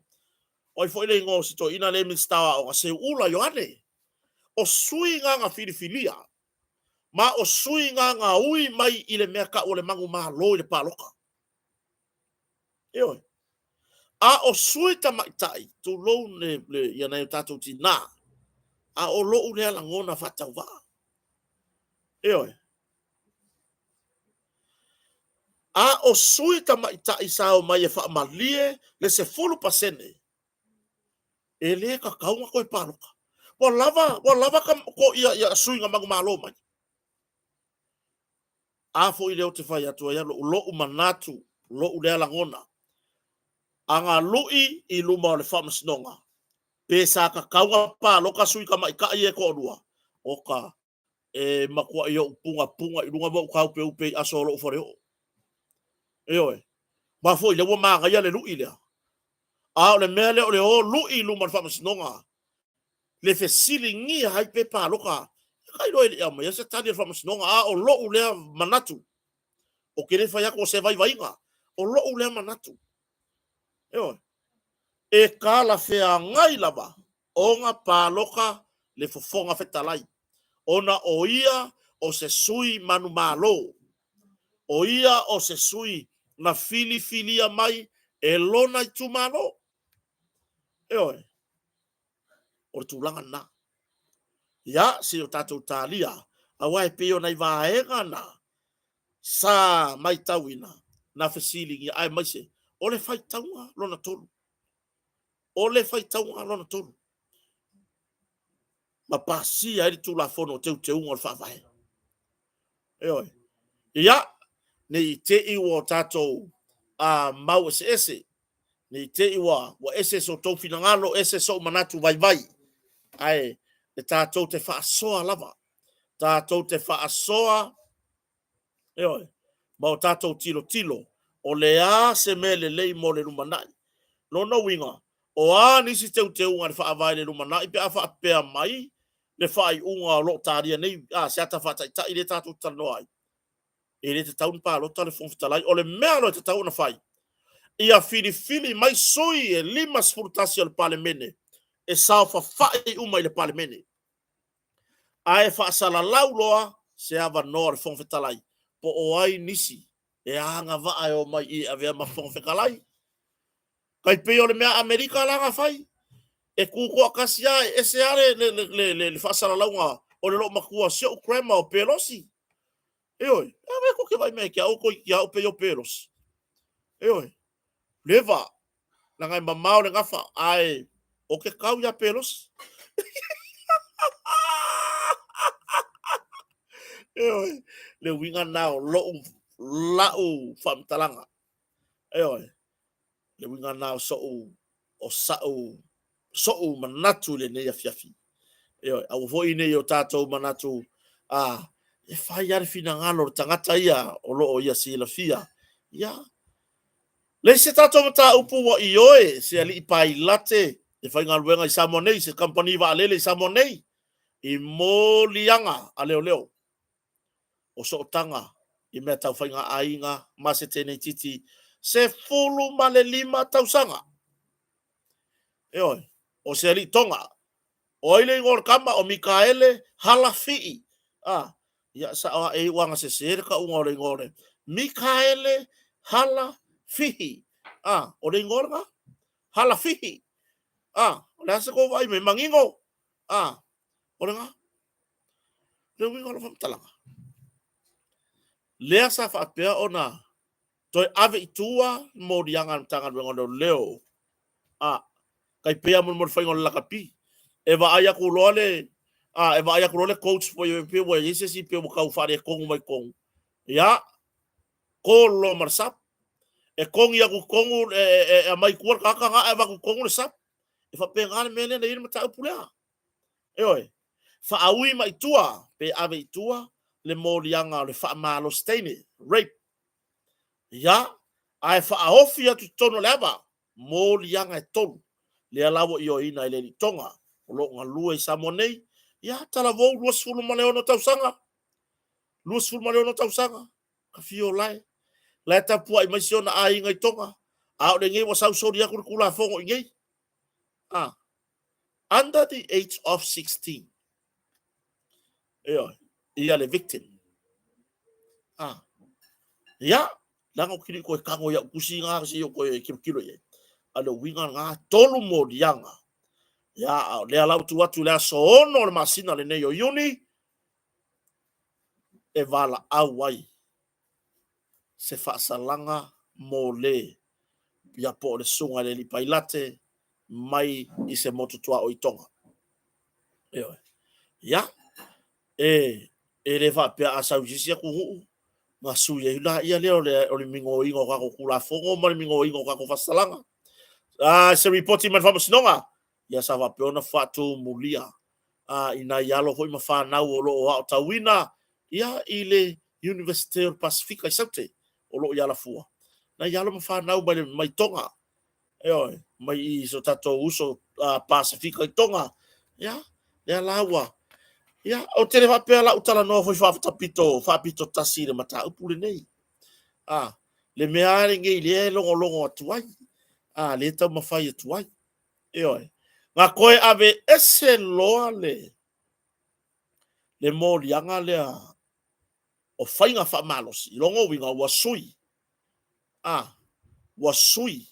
Oi fo ile ngō si toi ina le minsta o se ula yohane. O sui nganga filifilia, ma o sui nganga ui mai I le mea ka o le mangu maa lo I le pāloka. Eoi. A o sui tamaitai, tu lou le ia nei tātou tina, a o lou lea langona whatau wā. Eoi. A o sui tamaitai sao mai e whaamalie le se fulu pasene. E le ka kaunga koe pāloka. Wa lava ka ko ia sui ngā mangu malo mai. A fo I leo te whai atua ia lou manatu, lou lea langona. Anga lui I luma o le whamasinonga. Pesa ka kaunga pāloka sui ka mai ka ie ko orua. Oka e makua yo punga i lunga mo kau pe upe asolo foreo e ma foi le ma ga ya le lu ile a le mele o le o lu i lu man fa masnonga le fe silingi hai pe pa loka kai lo ile ama ya se tani fa masnonga a o lo u le manatu o kere fa ya ko se vai vainga o lo u le manatu e kala fe a ngai lava o nga pa loka le fofonga fetalai ona o ia o se sui manu malo o ia o se sui na filia mai e lona i tumalo o tulanga na ya si o tatou talia a wai pe o nai vaenga na sa mai tauina na fesilingi ai mai se o le fai taunga lona tolu o le fai taunga lona tolu ma pasi ai tu la fono te unga fa vai ya nei te i o tatou a mau ese nei te i wa ese so tau finangalo ese so manatu vai ai e tatou te whaasoa lava tatou te whaasoa ma o tatou tilo o le a se mele lei mo le rumanai no winga o a nisi te unga le whaavai le rumanai pe a whaapea mai le whai unga lo taria nei a se ata whaatai i le tatou tanoai e le te taun pa lo telefon fitalai o le mea lo te taun na whai ia fili mai soi e lima sfurtasi al palemene e sao whai uma i le palemene ae whaasala lau loa se ava noa le fong fitalai po o ai nisi e anga vaa o mai i avea ma fong fitalai kai pe o le mea Amerika langa whai e kukua kasia e se are le whaasala lau nga o le lo makua se o krema o Pelosi oi me ko ke vai me kia o ko kia o pe o Pelosi oi leva na ngai mamau le ngafa ai o ke kau ya Pelosi oi le winga nao lau famtalanga oi le winga nao so manatu le ne fiafi au voi ne o tatou manatu e fai ar fina ngalo tangata ia o lo ia si la fia ya le se tatou mata upu wa ioe se ali pai late e fai ngal wenga i samonei se company va lele i samonei i molianga a leo o so tanga i mea tau whainga ainga ma se tēnei titi se fulu male lima tau sanga o se ali tonga o ile ngor kama o Mikaele Halafi'i ya sa e wanga se serka ungore ngore Mikaele Halafi'i o le ngorga Halafi'i o le asa ko vai me mangingo o le nga le wingo lo famtalanga lea sa whaapea ona toi ave itua mo dianga tanga wengono leo kai pea mo whaingo lakapi e va aya ku lole e va aya ku lole coach po yo pe wo yese si pe mo kau fare kong mai kong ya ko lo marsap e kong ya ku kong e mai ku ka nga e va ku kong le sap e fa pe ngal mele na ir mata pula fa aui mai tua pe ave tua le molianga le fa malo steine rape ya ai fa ofia tu tono leva molianga e tonu le alawo io ina ile ni tonga lo nga lua i samonei ya tala vo luas fulu maleo no tausanga ka fio lai la ta pu ai mai siona ai ngai tonga a o ngai wa sau soria ku kula fongo ngai under the age of 16 ia le victim ya langa kiri ko kango ya kusinga si yo ko kilo ye alo winga nga tolu modianga ya le ala tu le sono le masina le neyo yuni e vala awai se fa salanga mole ya po le sunga le pailate mai i se moto tua o itonga ya e le va pe a saujisia ku nga suye la ia le o le mingo ingo ka ko kula fongo ma le mingo ingo ka ko fa salanga se reporti man famos nonga ya sa va pe ona fatu mulia ina yalo foi mafana o lo o tawina ia ile University of Pacific i saute o lo yala fua na yalo mafana mai tonga mai so tato uso Pacific i tonga ia le lawa ia o tele va pela utala no foi fa pito tasire mata upule nei le meare ngi le longo atuai le tau mafai atuai nga koe ave ese loa le molianga le o fainga fa malos longo winga wasui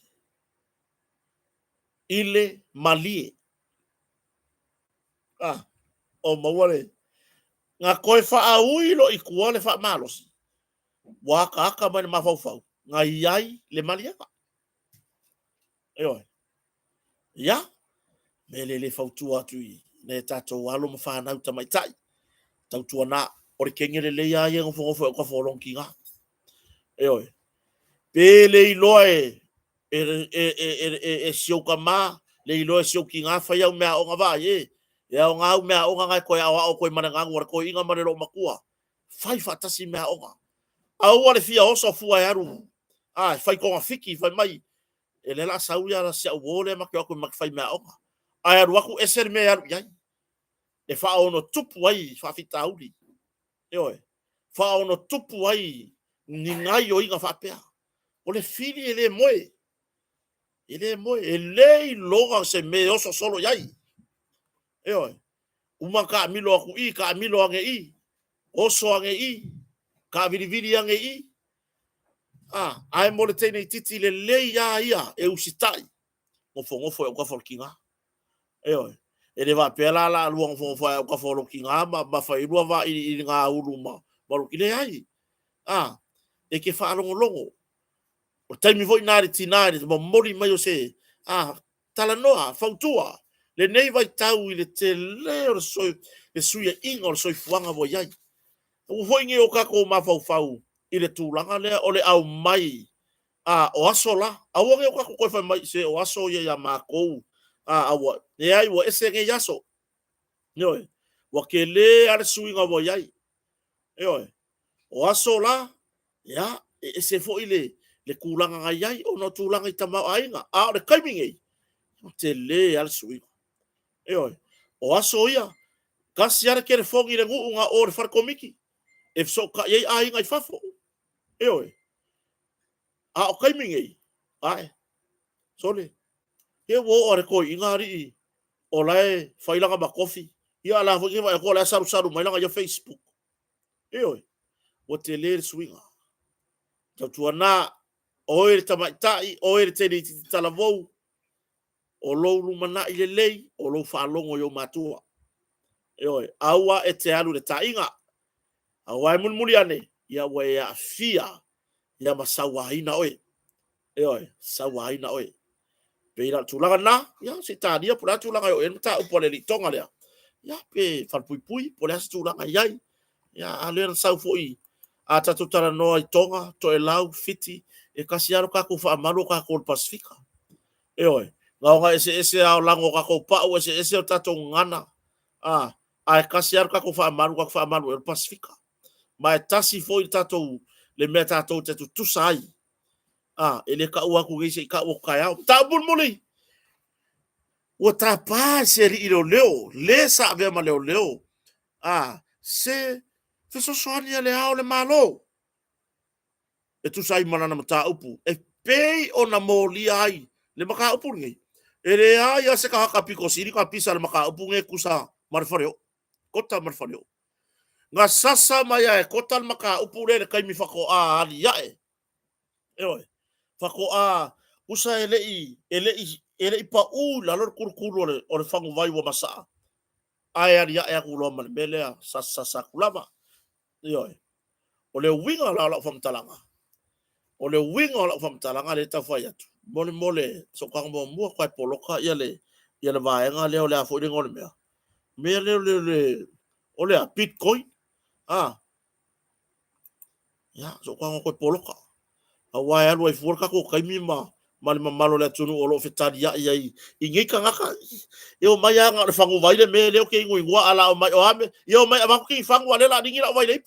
ile malie o mawale nga koe fa aui lo ikuale fa malos waka aka mai mafau nga iai le malianga ya mele le fautua tui ne tato walo mafana uta mai tai tau tuana ore kengere le ia ia ngofo ko folong kinga pele iloe e sioka ma le iloe sioki nga fa ia mea o nga va ia o nga mea o nga ko ia o ko mana nga ngor ko inga mare lo makua fai fatasi mea o nga au wale fia oso fua yaru fai ko nga fiki fai mai ele la sauya la sia wole makio ko mak fai mea o nga ai waku eser mea yaru yai e fa ono tupu ai fa fitauli fa ono tupu ai ni ngai o inga fa pea ole fili ele moe ele loga se me oso solo yai uma ka milo aku ka milo ange oso ange ka viri ange ai mo le tene titi le ia e usitai ngofo e ka folkinga ele va pela la luang fo fa ka folkinga ma fa irua va i nga uluma baru ile ai e ke fa longo o taimi voi nare tinare mo mori mai o se tala noa fautua le nei vai tau i le te leo le suia inga o le soifuanga vo iai o voi nge o kako ma fau i le tūlanga lea o le au mai o aso la a o nge o kako koe fai mai se o aso ia mākou awa e ai wa ese nge yaso wa ke le ale suinga vo iai o aso la ya ese fo ile le kulanga ngai ai o no tulanga i tamau ainga o le kaimingei te le al sui o aso ia kasi ara kere fongi le ngunga o le farkomiki e so ka ye ainga i fafo o kaimingei sole e wo o re ko ingari o lai failanga ba kofi ia la fo ke va ko la saru mai langa yo Facebook o te le suinga tuana o e tamaitai o e te ni tala vou o lo lumana i lei o lo falongo yo matua aua e te alu le tainga aua e mulmuli ane ia wa ia fia ia masawaina sawaina peira tulaga na ia se tadia pula tulaga o en ta upole li tonga lea ia pe falpuipui pole se tulaga iai ia ale sau foi a tatu tara noa i tonga to e lau fiti e kasiaro kako fa amalo kako Pasifika nga ese ao lango kako pa o ese o tato ngana ai kasiaro kako fa amalo e Pasifika mai tasi foi tato le mea tato te tu sai ele ka ua ku gese ka o kai au ta bul muli o ta pa se ri leo le sa ve ma leo se fe so sonia le ao le malo e tu sai mana na ta upu e pei ona moli ai le maka upu ngi ele ai se ka ka piko siri ka pisa le maka upu ngi kusa marfario kota marfario nga sasa mai e kota le maka upu le kai mi fako ali ya fako usa ele pa la lor kurkuru o le fangu vai wa masa ai ali ya ku lo man bele sasa kulama o le winga la fam talanga o le winga la fam talanga le ta fai atu mole so ka mo kwa poloka ia le vaenga le o le afo ringo le me le o le bitcoin ya so ka ko poloka a wai alu e forka ko kai mima mali mamalo le tunu o lo fetari ya i ngi kangaka e o mai anga le fangu vai le me le o ke ngui ngua ala o mai o ame e o mai ama ki fangu ale la dingi la vai le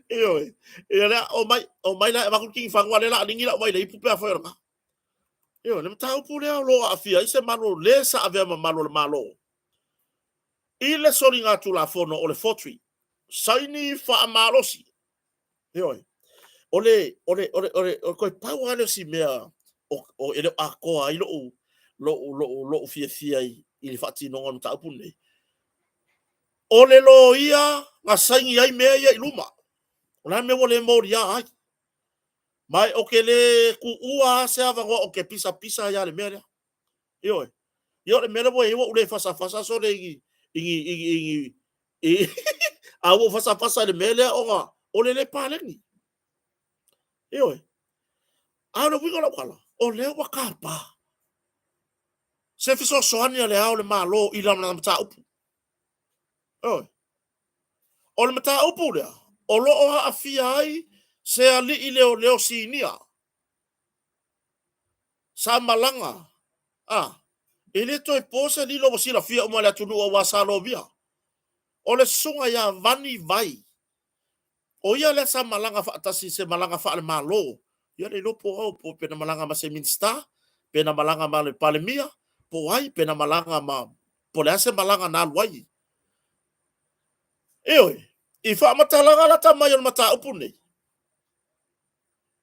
e le o mai la ama ki fangu ale la dingi la vai le pe fa ora e o le tau pu le lo afia i se malo le sa ave mamalo le malo i le sori nga tu la fono o le fotri saini fa amalosi e ole ko pau ale si mea o ele a ko ai lo fia i le fati no on ta pune ole lo ia nga sangi ai mea ia iluma ona me wole moria ai mai o ke le ku ua se ava o ke pisa ya le mea yo le mea bo e wo le fasa so le i a wo fasa le mea o nga ole le paleni yo ano wingo la kala o le wa kapa se fiso soani le ao le malo i la na mata upu o le mata upu le o lo o afia ai se ali i leo sinia sa malanga ele toi posa ni lo sila fia o mala tunu o wasalo via o le sunga ya vani vai o ia le sa malanga fa tasi se malanga fa le malo ia le lo po pena malanga ma se minsta pena malanga ma le palemia po ai pena malanga ma po le ase malanga na luai i fa matalanga la ta mai mata upu nei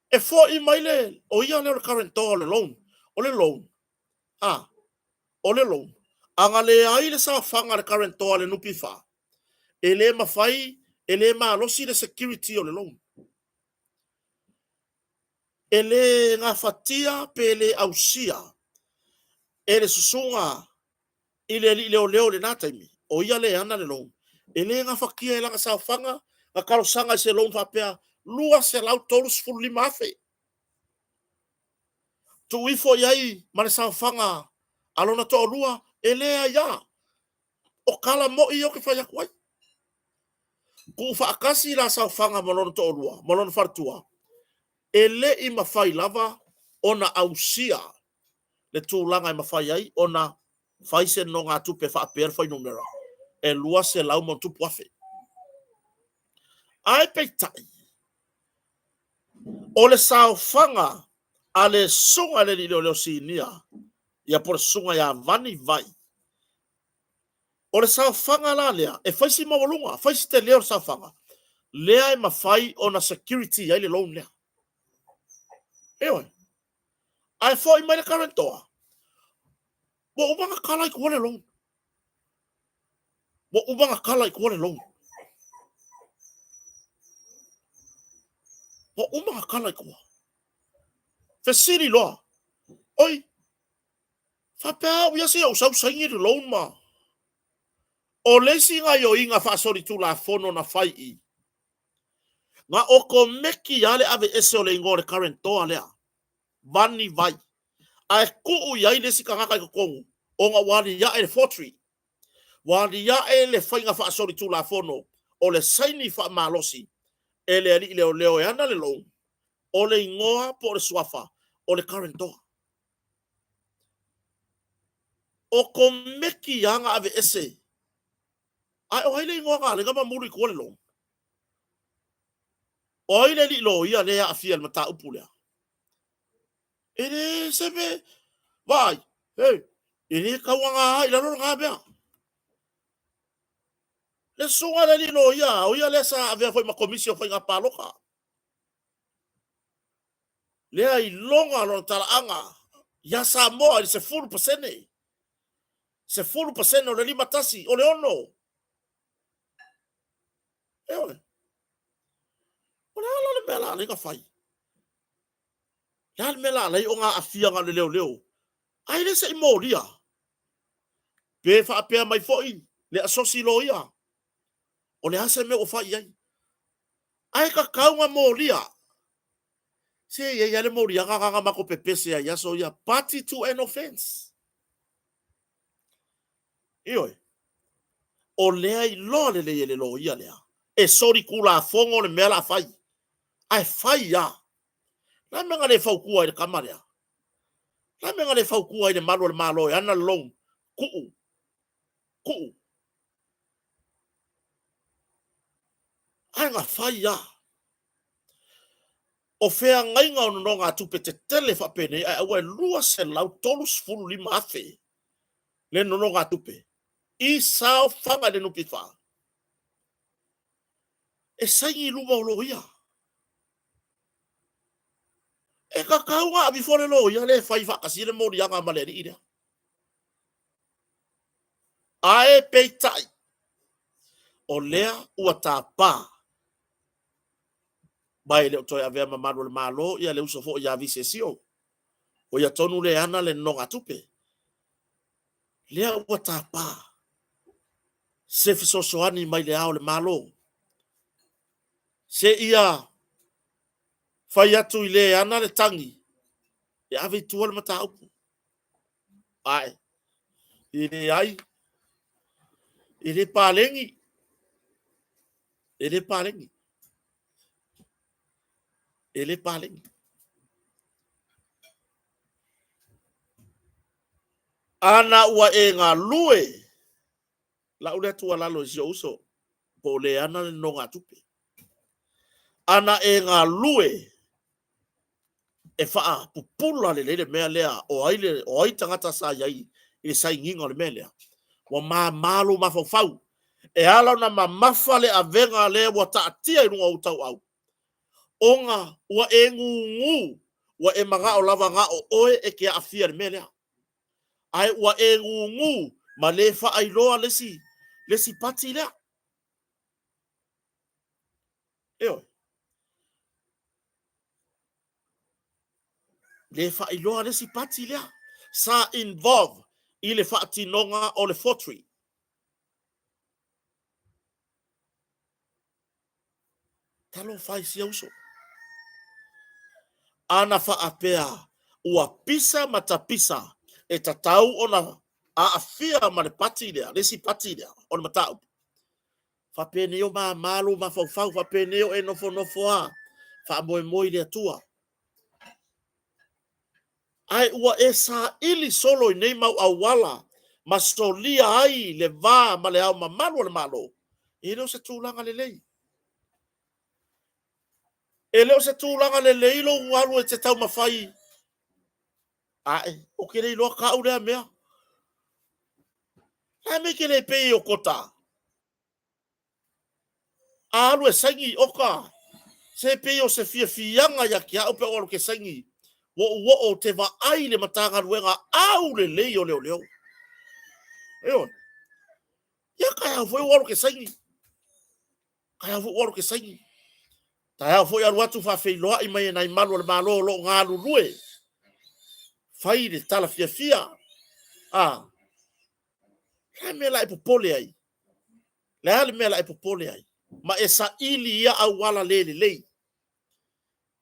e fo i mai le o ia le current to le loan o le loan o le loan anga le ai le sa fanga le current to le nupi fa ele mafai ele ma losi le security o le loan ele nga fatia pele ausia ele susunga ile leo le nataimi o ia le ana le loan ele nga fakia ele nga sa fanga nga kalo sanga se loan fa pea lua se lau tolus fulu lima afe tu ifo yai mane sa fanga alona to lua ele ya o kala mo i o ke fa yakwai ku fa akasi la sa fanga malon to lua malon fartua ele i mafai lava ona ausia le tūlanga i mawhai ai, o na whaise no ngā tupe wha apere whai numera. E lua se lau mo tupu afe. Ai peitai, o le sao whanga, a le sunga le leo si nia, ia por sunga ia vani vai. O le sao whanga la lea, e whaisi mawalunga, whaisi te leo sao whanga. Lea e mawhai o na security ai le loan lea. Ewe, ai fo i mai le karantoa. Wo ubanga kala i kuwane long. Wo ubanga kala i kuwane long. Wo ubanga kala i kuwa. Fesiri loa. Oi. Fapea uia se au sau saingi le long ma. O lesi nga yo inga fasori tu la fono na fai i. Nga oko meki ale ave ese o le ingore karantoa lea. Vani vai. Ai kuu yai lesi ka ngaka i kukongu. O nga wali ya e le fortri. Wali ya e le whainga wha asori tu la fono. O le saini wha malosi. E le ali leo e ana le long. O le ingoa po le swafa. O le karantoa. O ko meki yanga ave ese. Ai o haile ingoa ngā le ngama muri kua le long. O haile li lo ia lea a fia le mata upu lea. E le sebe. Vai. Hey. E le kawanga hai la ngā bea. Le sunga le li lo ia. O ia le sa avea foi ma komisio foi ngā paloka. Lea i longa lo talaanga. Ia sa moa se fulu pasene. Se fulu pasene o le lima tasi. O le ono. Ewe. O le ala le mela le ka fai. Le mela le o ngā afia ngā le leo. Ai le se i moria. Pe fa apea mai foi. Le asosi lo ia. O le ase me o fai ai. Ai ka kaunga moria. Se ia le moria ngā mako pepese ai aso ia. Party to an offense. Ioi. O lea i lo le lo ia lea. E sori kula fongo le mela fai. Ai fai ia. La menga le fau kua i kamaria. La menga le fau kua i le malo ana long ku. Anga fai ya. O fea ngainga o no ngā tupe te tele whapene ai awa lua se lau tolus fulu lima afe. Le no ngā tupe. I sao whanga le nupi wha. E saingi luma o lo ia. E ka kaunga a bifore lo ia le whai whakasi le mori anga maleri ira. Ae peitai. O lea ua tā pā. Mai le toi avea mamano le malo ia le uso fo ia vise sio. O ia tonu le ana le nonga tupe. Lea ua tā pā. Se fisosoani mai le ao le malo. Se ia fai atu i le ana le tangi. E ave tua le mata upu. Ai. Ine ai. Ine palengi. Ine palengi. Ine palengi. Ana ua e ngā lue. La ule tua lalo si uso. Po le ana le nonga tupe. Ana e ngā lue. E faa pupula le mea lea. O ai tangata sa iai. I sai nginga le mea lea. Wa malo mafau. E ala na mafa le avenga le wa taatia i runga utau au. Onga ua e ngungu. Wa e maga o lava nga o oe e kia afia le mea lea. Ai ua e ngungu. Ma le faa iloa lesi pati lea. Eo. Le faa iloa lesi pati lea. Sa involve i le faa tinonga o le fortry. Talo fai si auso. Ana fa apea ua pisa matapisa e tatau ona a afia ma le pati lea, lesi pati lea, ona matau. Fa peneo ma malo ma fau fa peneo e nofo a. Fa moi le atua. Ai ua e sa ili solo i nei mau awala ma stolia ai le va ma le au ma malo le malo. E leo se tūlanga le lei. E leo se tūlanga le leilo ualu e te tau mawhai. Ae, o kere iloa ka ure mea. Hae me kere pei o kota. Alu e sangi oka. Se pei o se fianga ya kia upe oro ke sangi. Wo o te va ai le matanga ruenga au le leio leo. Eo. Ya kaya foi oro ke sangi. Kaya foi oro ke sangi. Taia foi alu atu fa feiloa i mai nai malu le malo lo ngalu rue. Fai le tala fia. Le me la ipopole ai. Le me la ipopole ai. Ma e sa ili ia au wala lei.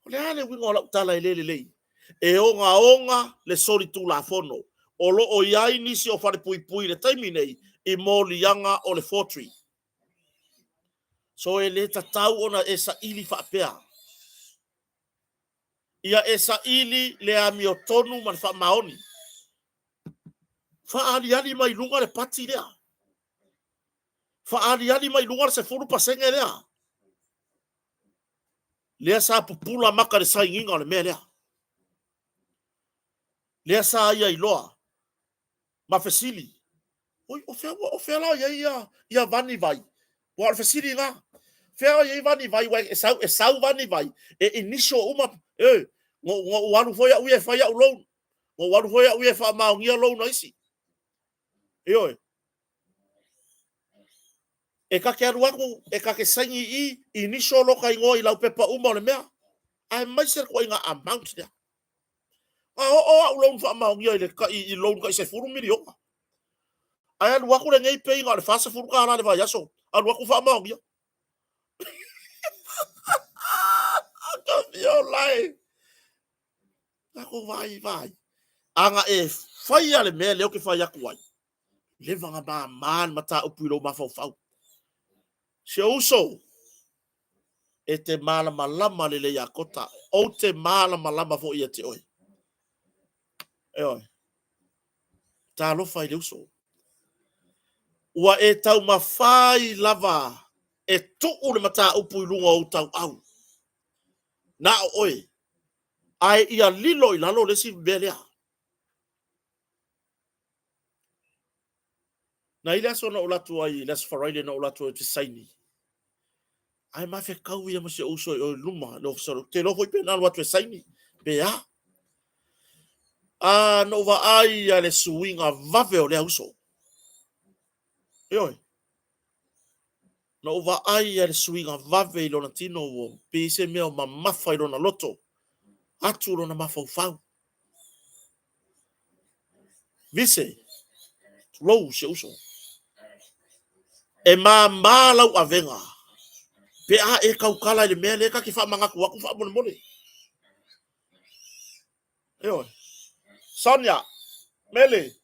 Le ale wingo la tala lei. E onga le sori tu la fono. O lo o iai nisi o fare pui le taimi nei i moli yanga o le fortry. So e le tatau ona e sa ili whapea. Ia e sa ili le ami o tonu man wha maoni. Wha ali mai lunga le pati lea. Wha ali mai lunga se furu pasenge lea. Lea sa pupula maka le sai nginga le mea lea. Lea sa ia iloa. Ma fesili. Oi, o fea la ia vani vai. Wa fesili nga. Fea ia vani vai, e sau vani vai. E inisho uma, ngo walu foia ue faya ulou. Ngo walu foia ue fa maungia lou naisi. Oi. E ka ke aruaku, e ka ke sangi i inisho loka ingo i lau pepa uma le mea. Ai mai ser ko inga amount dia. Ulou fa maungia i lou ka i se furu miri oka. Ai aruaku le ngei pe inga le fasa furu ka ala le vai aso. Aruaku fa maungia. Violai. Ako vai. Anga e fai ale me leo ke fai aku ai. Le vanga man mata upuilo mafau. Se uso. e te malama lama le ya kota o te malama lama fo ia te oi. E oi. Ta lo fai le uso. Ua e tau mawhai lava e tuku le mata upu i lunga o tau au. Na o oi. Ai ia lilo i lalo le si belea. Na ile aso na ulatu ai, les faraile na ulatu ai te saini. Ai ma fe kau ia masi uso o luma, lo so te lo foi pena watu saini. Be a. No va ai ale suinga vave o le uso. Oi. No va ai ale suinga vave i lona tino o pe se meo ma mafa i lona loto. Atu lona mafa ufau. Vise. Lo se uso. E ma malau avenga. Pe a e kaukala i le mea leka ki wha mangaku waku wha mone mone. Oi. Sonia. Mele.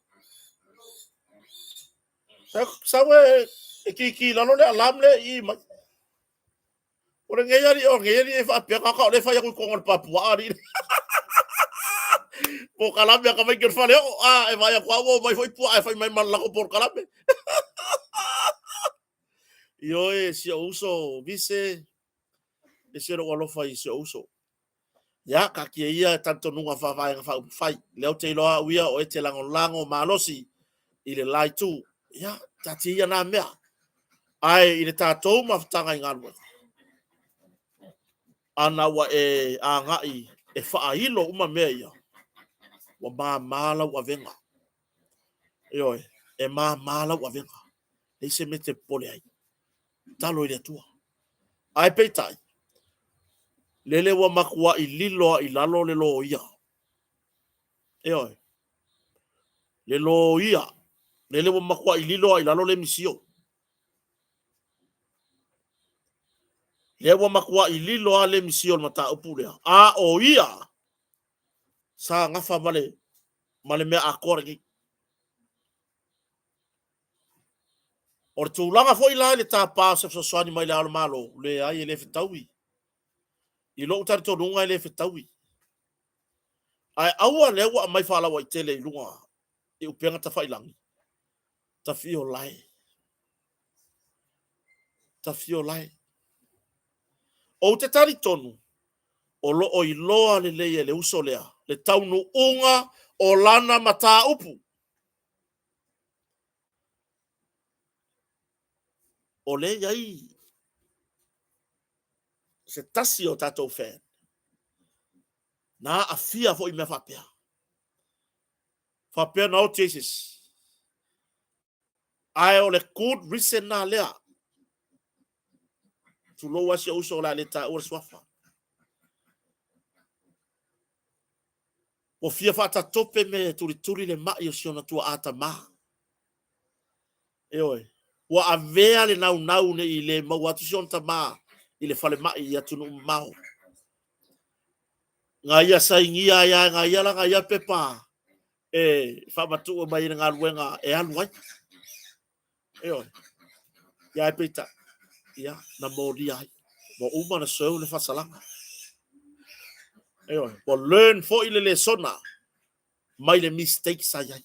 Sawe e ki lalo le alam le i ma. Ora ngeyari e fa pe ka le fa ya ku kongol papua ari. Po kalam ya ka mai ker fa le e vai kwa wo vai foi pu e fai mai mal la ko por kalam. Yo e si uso vise e se ro lo fai si uso. Ya ka ki ia tanto nunga fa fai le te loa uia o e te lango malosi i le lai tu. Ya tati ia na mea. Ai i le tātou mawhtanga i ngānua. Ana wa e a ngai e whaahilo uma mea ia. Wa mā mālau a venga. Ioi, e mā mālau a venga. Nei se me te pole ai. Talo i le tua. Ai peitai. Lele wa makua i liloa i lalo le lo ia. Ioi. Le lo ia. Lele wa makua i liloa i lalo le misio. Le wa makua i liloa le misio ma ta upulea. A o ia. Sa ngafa male mea akore ki. O tu langa foi la le tapa se so swani mai la malo le ai le fitawi. I lo tar to lunga le fitawi. Ai aua le wa mai fala wa tele lunga. E upenga ta fai langi. Ta fio lai. Ta fio lai. O te tari tonu. O lo o iloa le uso lea. Le taunu unga o lana mata upu. O le yai. Se tasi o tatou fan. Na a fia fo i me whapea. Whapea na o Jesus. Ai o le good reason na lea. Tu lo wasi o uso la le ta ora swafa. O fia fata tope me turi le mai o siona tua ata ma. E oi. Wa avea le nau ne i le mau atu siona ta ma. I le fale mai i atu no mau. Nga ia saingia ia nga ia la nga ia pepa. E whamatu o mai ngā ruenga e aluai. E oi. Ia e peita. Ia na mōri ai. Mo uma na seu le whasalanga. E oi. Mo learn fo i le sona. Mai le mistakes ai ai.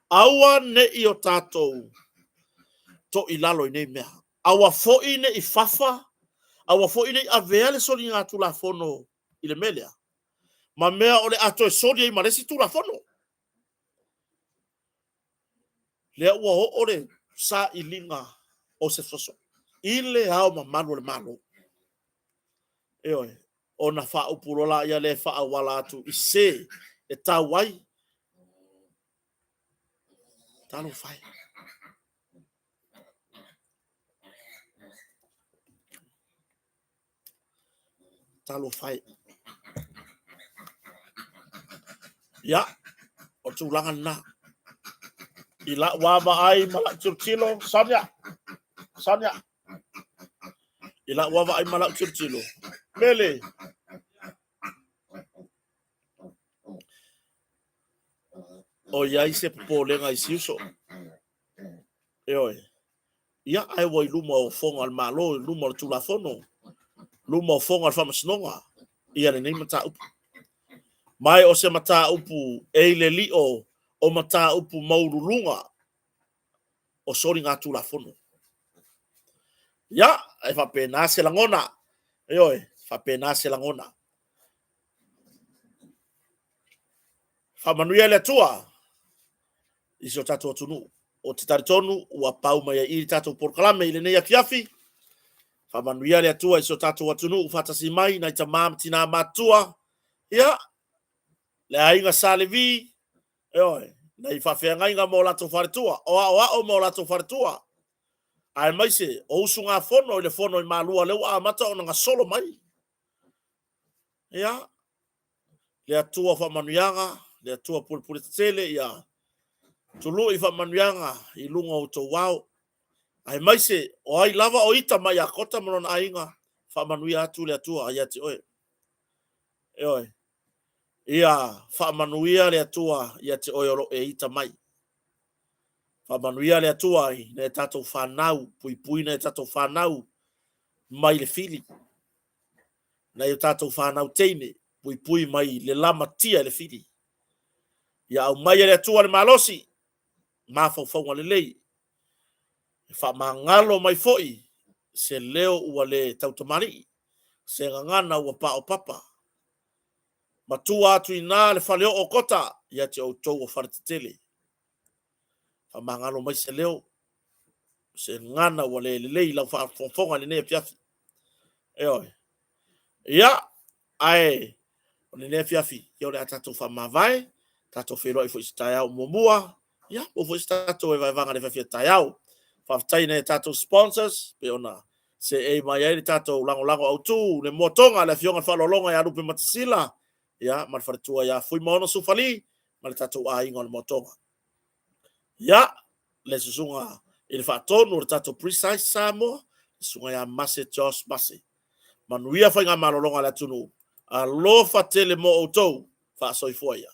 Aua ne i o tātou to i lalo i nei mea. Aua fo i ne i fafa. Aua fo i ne i avea le soni ngā tula fono i le melea. Ma mea o le ato e soni i maresi tula fono. Lea ua ho ore sa i linga o se foso. I le hao ma manu le manu. E oi. O na wha upurola ia le wha awala atu i se e tawai. Talo fai. Talo fai. Ya. O tūlanga na. I la wama ai malak tilo. Sonia. Sonia. I la wama ai malak tilo. Mele. O iai se polenga i siuso. E oi. ia ai wai luma o fonga al malo luma o tulafono luma o fonga al whamasinonga ia nei mata upu mai o se mata upu e le lio o mata upu maurulunga o sori ngā tulafono ia ai whapena se langona Eoi, whapena se langona. Whamanuia le tua, iso tato tunu. O te taritonu, ua pau mai iri tato porkalame, ile nei akiafi. Whamanuia le tua, iso tato tunu, ufatasi mai, na ita tina matua. Ia, le ainga salevi. Eoi, na i whawhea ngainga mo lato wharetua. O mo lato wharetua. Ai mai se, o usu ngā whono, le whono i malua leu a mata o nga solo mai. Ia, le atua whamanuianga, le atua pulipuli tele, ia, tulu i whamanuianga, i lunga o tō wau. Ai mai se, o ai lava o ita mai a kota marona ainga, whamanuia atu le atua, ai ati oe. Eoi, ia, whamanuia le atua, i ati oe oro e ita mai. Whamanuia le atua, i ne tatou whanau, pui ne tatou whanau, mai le fili. Na i tatou whanau teine, pui mai le lama tia le fili. Ia au mai le atua le malosi, mawhauwhaunga le lei. Whamangalo mai foi, se leo ua le tautamari, se ngangana ua pa o papa. Matua atu i nā le whaleo o kota, ia te o tau o wharetitele. Whamangalo mai se leo, se ngana ua le lei lau whawhonga le nea piafi. Eoi. Ia, ai, o le nea piafi, ia o le atatou whamawai, tatou whero i fo isi tai au mua, ia, o fo isi tatou e vai vanga le whawhia tai au. Whaftai nei tatou sponsors, pe ona, se e mai ai tatou lango au tu, ne motonga le fionga whalolonga ia rupe matasila, ia, man wharetua ia fui maono sufali, man tatou a inga le motonga. Ia, le susunga, i le whaatonu, le tatou precise Samoa, le sunga ia Mase Josh Mase. Manuia whainga malolonga le tunu, a lofa tele mo o tau, wha soifua ia.